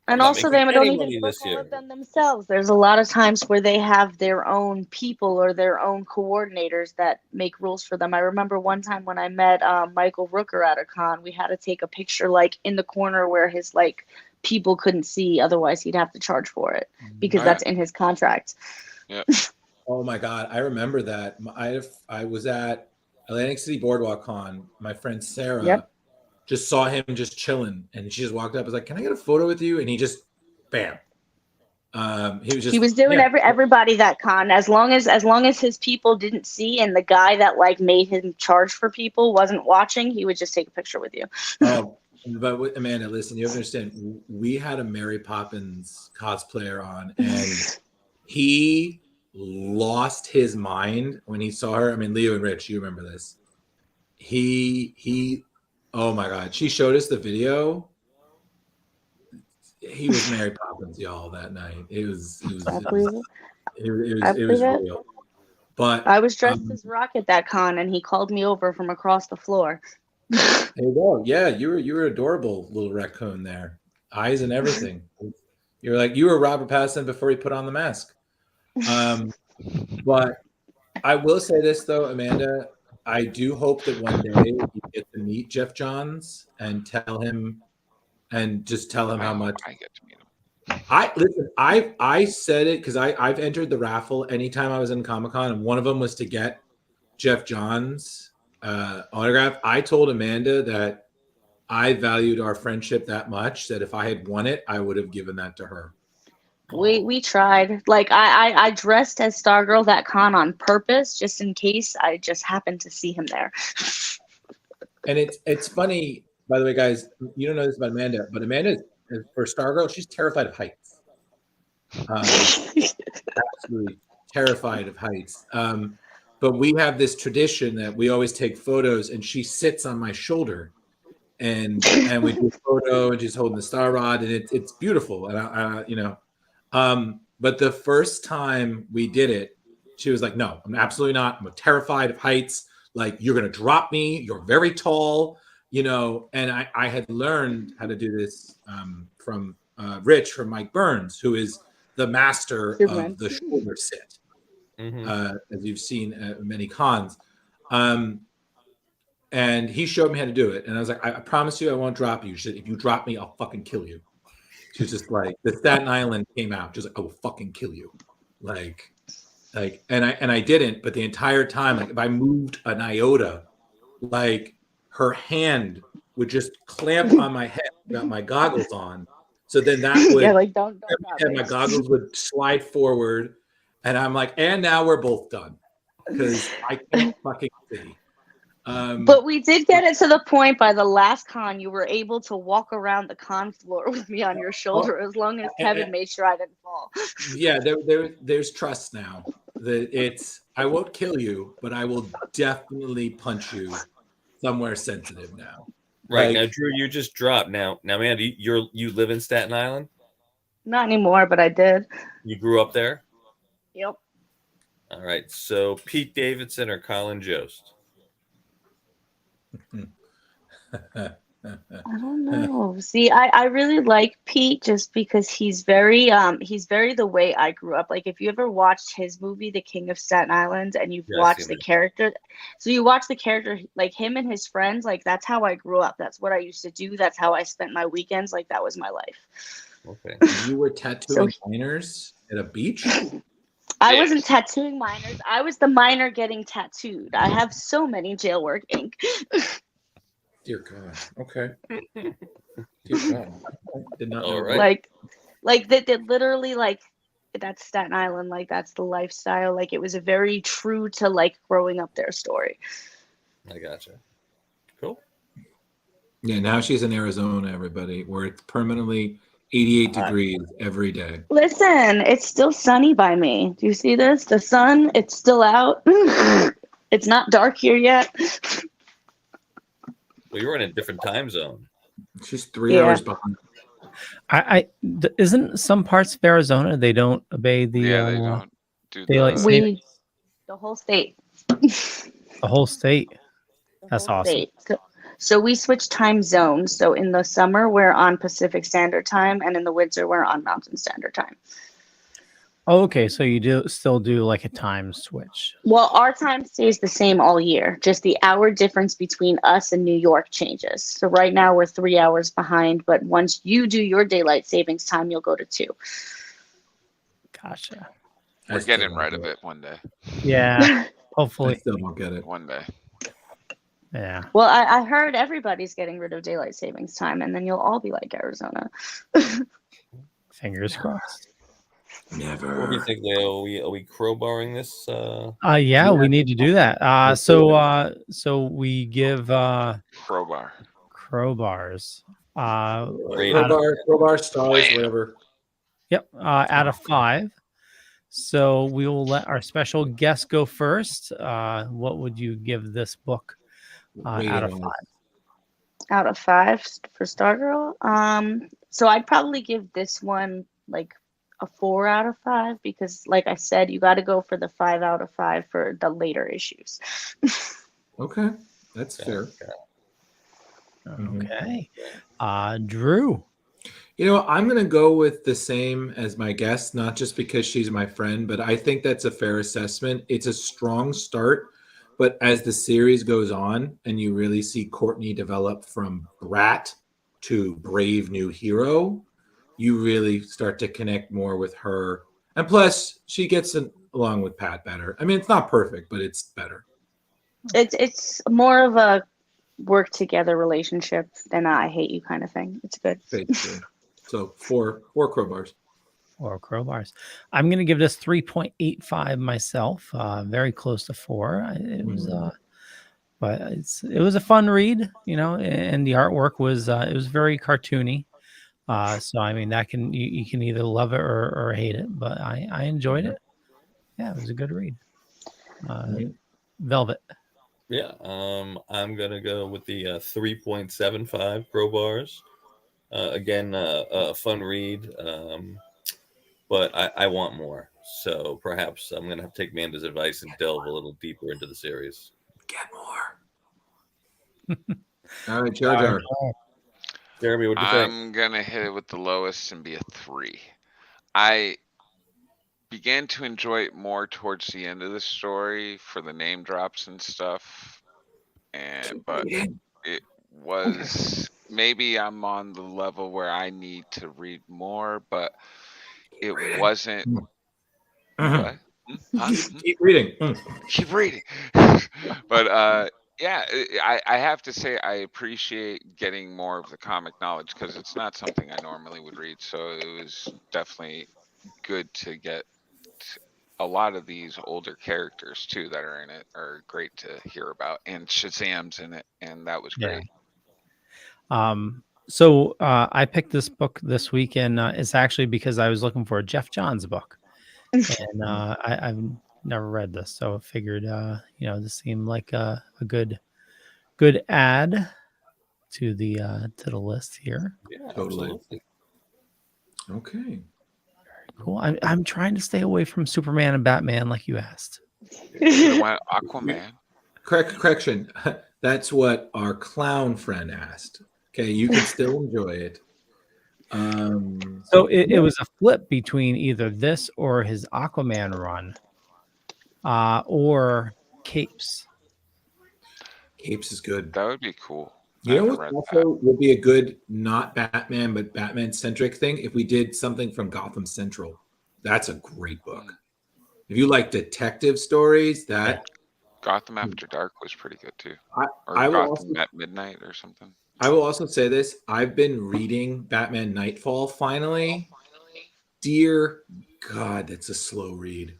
and I'm not also, making they any don't money even book this all year. of them themselves. There's a lot of times where they have their own people or their own coordinators that make rules for them. I remember one time when I met Michael Rooker at a con, we had to take a picture like in the corner where his like people couldn't see, otherwise he'd have to charge for it because that's in his contract. Yeah. Oh my God, I remember that. I was at Atlantic City Boardwalk Con. My friend Sarah Yep. just saw him just chilling, and she just walked up. I was like, "Can I get a photo with you?" And he just, bam. He was just. He was doing everybody that con as long as his people didn't see and the guy that like made him charge for people wasn't watching, he would just take a picture with you. Oh, but Amanda, listen, you understand. We had a Mary Poppins cosplayer on, and he lost his mind when he saw her. I mean, Leo and Rich, you remember this? He. Oh my God, she showed us the video. He was Mary Poppins, y'all, that night. It was I believe it. I it believe was it. real. But I was dressed as Rock at that con, and he called me over from across the floor. there you go. Yeah, you were adorable little raccoon there. Eyes and everything. You were Robert Pattinson before he put on the mask. But I will say this though, Amanda, I do hope that one day you get to meet Geoff Johns and tell him how much I get to meet him. I said it because I've entered the raffle anytime I was in Comic-Con, and one of them was to get Geoff Johns autograph. I told Amanda that I valued our friendship that much that if I had won it, I would have given that to her. We tried. Like I dressed as Stargirl that con on purpose, just in case I just happened to see him there. And it's funny, by the way, guys. You don't know this about Amanda, but Amanda, for Stargirl, she's terrified of heights. Absolutely terrified of heights. But we have this tradition that we always take photos, and she sits on my shoulder, and we do a photo, and she's holding the star rod, and it's beautiful. And I you know, but the first time we did it, she was like, "No, I'm absolutely not. I'm terrified of heights. Like, you're gonna drop me. You're very tall." You know, and I had learned how to do this from Rich, from Mike Burns, who is the master Superman. of the shoulder sit, Mm-hmm. as you've seen at many cons. And he showed me how to do it. And I was like, I promise you I won't drop you. She said, if you drop me, I'll fucking kill you. She was just like, the Staten Island came out. She was like, I will fucking kill you. Like, and I didn't, but the entire time, like if I moved an iota, like her hand would just clamp on my head, got my goggles on. So then that would, Yeah, like don't drop and me. my goggles would slide forward. And I'm like, and now we're both done because I can't fucking see. But we did get it to the point by the last con you were able to walk around the con floor with me on your shoulder as long as Kevin made sure I didn't fall. Yeah, there's trust now. That I won't kill you, but I will definitely punch you somewhere sensitive now. Right Like, now, Drew, you just dropped. Now, Mandy, you live in Staten Island. Not anymore, but I did. You grew up there. Yep. All right. So Pete Davidson or Colin Jost? I don't know. See, I really like Pete just because he's very the way I grew up. Like if you ever watched his movie, The King of Staten Island, and you've Yeah, I've seen watched the that. character, so you watch the character like him and his friends, like that's how I grew up. That's what I used to do. That's how I spent my weekends. Like that was my life. Okay. You were So tattooing minors at a beach? I Yes. wasn't tattooing minors. I was the minor getting tattooed. I have so many jailwork ink. Dear God. Okay. Dear God. I did not know. All right. Like that literally like that's Staten Island, like that's the lifestyle. Like it was a very true to like growing up there story. I gotcha. Cool. Yeah, now she's in Arizona, everybody, where it's permanently 88 degrees every day. Listen, it's still sunny by me. Do you see this? The sun, it's still out. It's not dark here yet. Well, you're in a different time zone. She's 3 Yeah. hours behind. Isn't some parts of Arizona they don't obey the Yeah, they don't do daylight the. saving? The whole state. The whole state. The That's whole awesome. state. So we switch time zones. So in the summer we're on Pacific Standard Time, and in the winter we're on Mountain Standard Time. Oh, okay, so you do still do like a time switch. Well, our time stays the same all year. Just the hour difference between us and New York changes. So right now we're 3 hours behind, but once you do your daylight savings time, you'll go to 2. Gotcha. I We're still getting don't rid get of it. it one day. Yeah, I hopefully. still don't get it. One day. Yeah. Well, I heard everybody's getting rid of daylight savings time, and then you'll all be like Arizona. Fingers crossed. What do you Never. think, Leo? Are we crowbarring this? Yeah, we need to do that. So we give Crowbar. crowbars. Rate Out of, Crowbar, stars, Wham. whatever. yep, out of 5. So we will let our special guest go first. What would you give this book out of 5? Out of 5 for StarGirl. So I'd probably give this one like a 4 out of 5 because, like I said, you got to go for the 5 out of 5 for the later issues. Okay, that's fair. Okay. Drew. You know, I'm going to go with the same as my guest, not just because she's my friend, but I think that's a fair assessment. It's a strong start, but as the series goes on and you really see Courtney develop from brat to brave new hero, you really start to connect more with her. And plus, she gets along with Pat better. I mean, it's not perfect, but it's better. It's more of a work together relationship than a I hate you kind of thing. It's good. Basically. So 4 crowbars. 4 crowbars. I'm going to give this 3.85 myself. Very close to 4. It was, but it was a fun read, you know, and the artwork was it was very cartoony. So I mean that you can either love it or hate it, but I enjoyed it. Yeah, it was a good read. Velvet. Yeah, I'm gonna go with the 3.75 crowbars. Again, a fun read, but I want more. So perhaps I'm gonna have to take Manda's advice and delve a little deeper into the series. Get more. All right, Jar Jar. Jeremy, what do you think? I'm gonna hit it with the lowest and be a 3. I began to enjoy it more towards the end of the story for the name drops and stuff, but it was maybe I'm on the level where I need to read more, but it wasn't. What? Keep reading. Keep reading. But yeah, I have to say I appreciate getting more of the comic knowledge because it's not something I normally would read. So it was definitely good to get a lot of these older characters too that are in it are great to hear about, and Shazam's in it, and that was great. So I picked this book this week, and it's actually because I was looking for a Geoff Johns book, and I've never read this, so I figured this seemed like a good add to the list here. Yeah, Totally. absolutely. Okay. Cool. I'm trying to stay away from Superman and Batman, like you asked. Should've went Aquaman. Correction. That's what our clown friend asked. Okay, you can still enjoy it. So it was a flip between either this or his Aquaman run, or Capes. Capes is good. That would be cool. You know what also would be a good, not Batman, but Batman-centric thing? If we did something from Gotham Central. That's a great book. If you like detective stories, that... Gotham After Dark was pretty good too. I will Gotham at Midnight or something. I will also say this. I've been reading Batman Nightfall finally. Dear God, that's a slow read.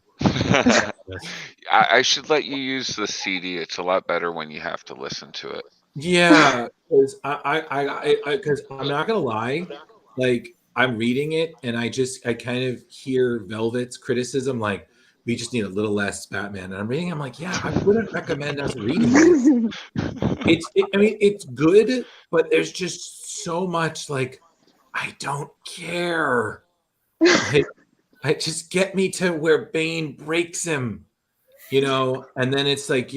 I should let you use the CD. It's a lot better when you have to listen to it. Yeah, because because I'm not gonna lie, like I'm reading it and I kind of hear Velvet's criticism, like we just need a little less Batman. And I'm reading, I'm like, yeah, I wouldn't recommend us reading this. I mean, it's good, but there's just so much like I don't care. Like, I just get me to where Bane breaks him, and then it's like,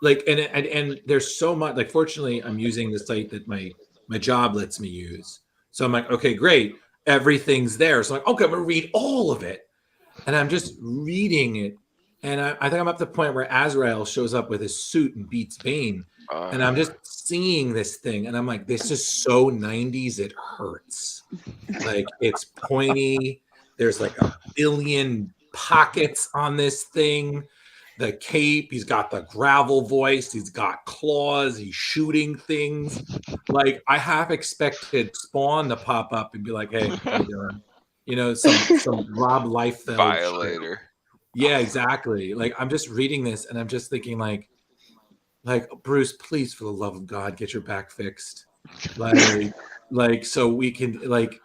like, and there's so much, like, fortunately I'm using the site that my job lets me use. So I'm like, okay, great. Everything's there. So I'm like, okay, I'm going to read all of it. And I'm just reading it. And I think I'm up to the point where Azrael shows up with his suit and beats Bane. And I'm just seeing this thing. And I'm like, this is so 90s, it hurts. Like, it's pointy. There's like a billion pockets on this thing. The cape, he's got the gravel voice, he's got claws, he's shooting things. Like, I half expected Spawn to pop up and be like, hey, how you doing? Some Rob Liefeld Violator. Shit. Yeah, exactly. Like, I'm just reading this and I'm just thinking like Bruce, please, for the love of God, get your back fixed. Like so we can, like,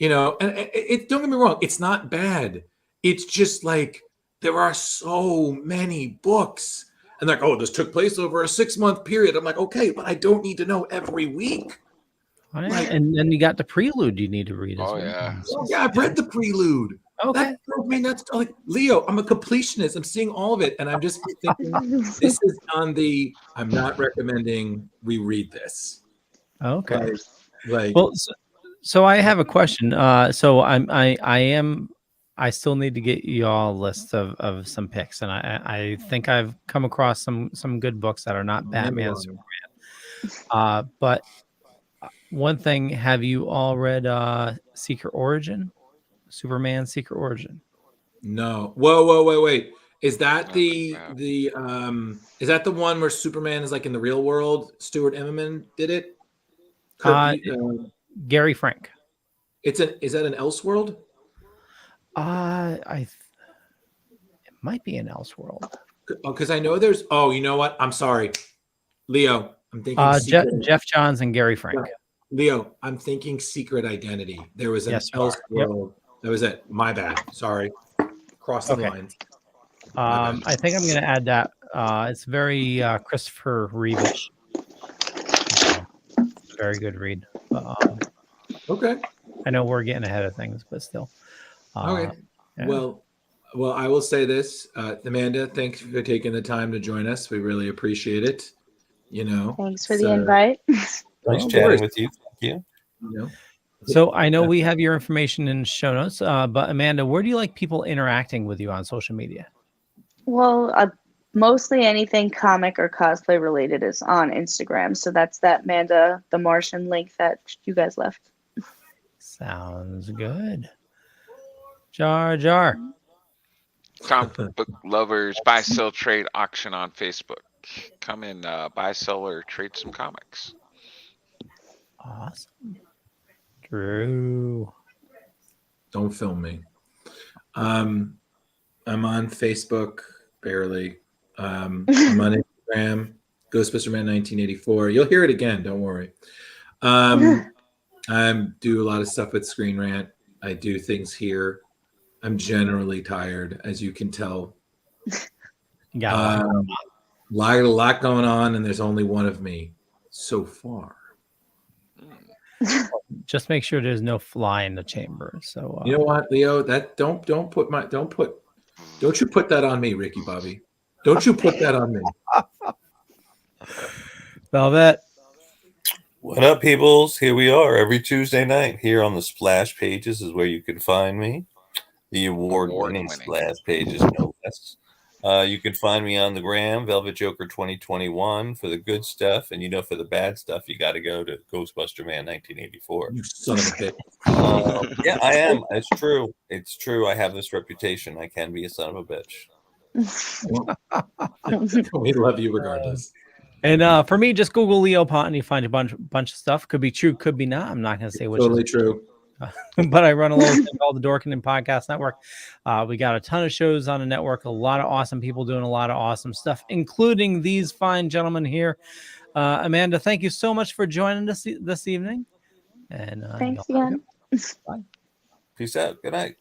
and it, don't get me wrong, it's not bad. It's just like there are so many books. And like, oh, this took place over a 6-month period. I'm like, okay, but I don't need to know every week. Like, and then you got the prelude you need to read as well. Yeah. Oh, yeah, I've read the prelude. Okay. That drove me nuts. Like, Leo, I'm a completionist. I'm seeing all of it. And I'm just thinking, this is on the, I'm not recommending we read this. Okay. Like, well, so I have a question. So I still need to get you all a list of some picks, and I think I've come across some good books that are not Batman, Superman. But one thing, have you all read Secret Origin? Superman Secret Origin? No. Whoa, wait. Is that is that the one where Superman is like in the real world? Stuart Immonen did it? Gary Frank. Is that an Elseworld? It might be an Elseworld. Oh, because I know there's. Oh, you know what? I'm sorry, Leo. I'm thinking Geoff Johns and Gary Frank. Leo, I'm thinking Secret Identity. There was an Elseworld. Yep. That was it. My bad. Sorry. Cross the lines. I think I'm going to add that. It's very Christopher Reeve-ish. Very good read. Okay. I know we're getting ahead of things, but still. Okay. Yeah. Well, I will say this, Amanda. Thanks for taking the time to join us. We really appreciate it. Thanks for the invite. Nice chatting with you. Thank you. So I know we have your information in show notes, but Amanda, where do you like people interacting with you on social media? Well, mostly anything comic or cosplay related is on Instagram. So that's that Manda The Martian link that you guys left. Sounds good. Jar. Comic book lovers, buy, sell, trade auction on Facebook. Come in, buy, sell, or trade some comics. Awesome. Drew. Don't film me. I'm on Facebook, barely. I'm on Instagram, Ghostbusterman 1984. You'll hear it again, don't worry. I do a lot of stuff with Screen Rant. I do things here. I'm generally tired, as you can tell. You got a lot going on, and there's only one of me so far. Just make sure there's no fly in the chamber. So you know what, Leo? That don't you put that on me, Ricky Bobby. Don't you put that on me. Velvet. Well, What up, peoples? Here we are every Tuesday night here on the Splash Pages is where you can find me. The award-winning Splash Pages, no less. You can find me on the gram, Velvet Joker 2021 for the good stuff, and for the bad stuff, you got to go to Ghostbuster Man 1984. You son of a bitch. Yeah, I am. It's true. It's true. I have this reputation. I can be a son of a bitch. We love you regardless. And for me, just Google Leo Pont and you find a bunch of stuff. Could be true, could be not. I'm not going to say which Totally is true. But I run a little thing called the Dorkening Podcast Network. We got a ton of shows on the network, a lot of awesome people doing a lot of awesome stuff, including these fine gentlemen here. Amanda, thank you so much for joining us this evening. And thanks again. Bye. Peace out. Good night.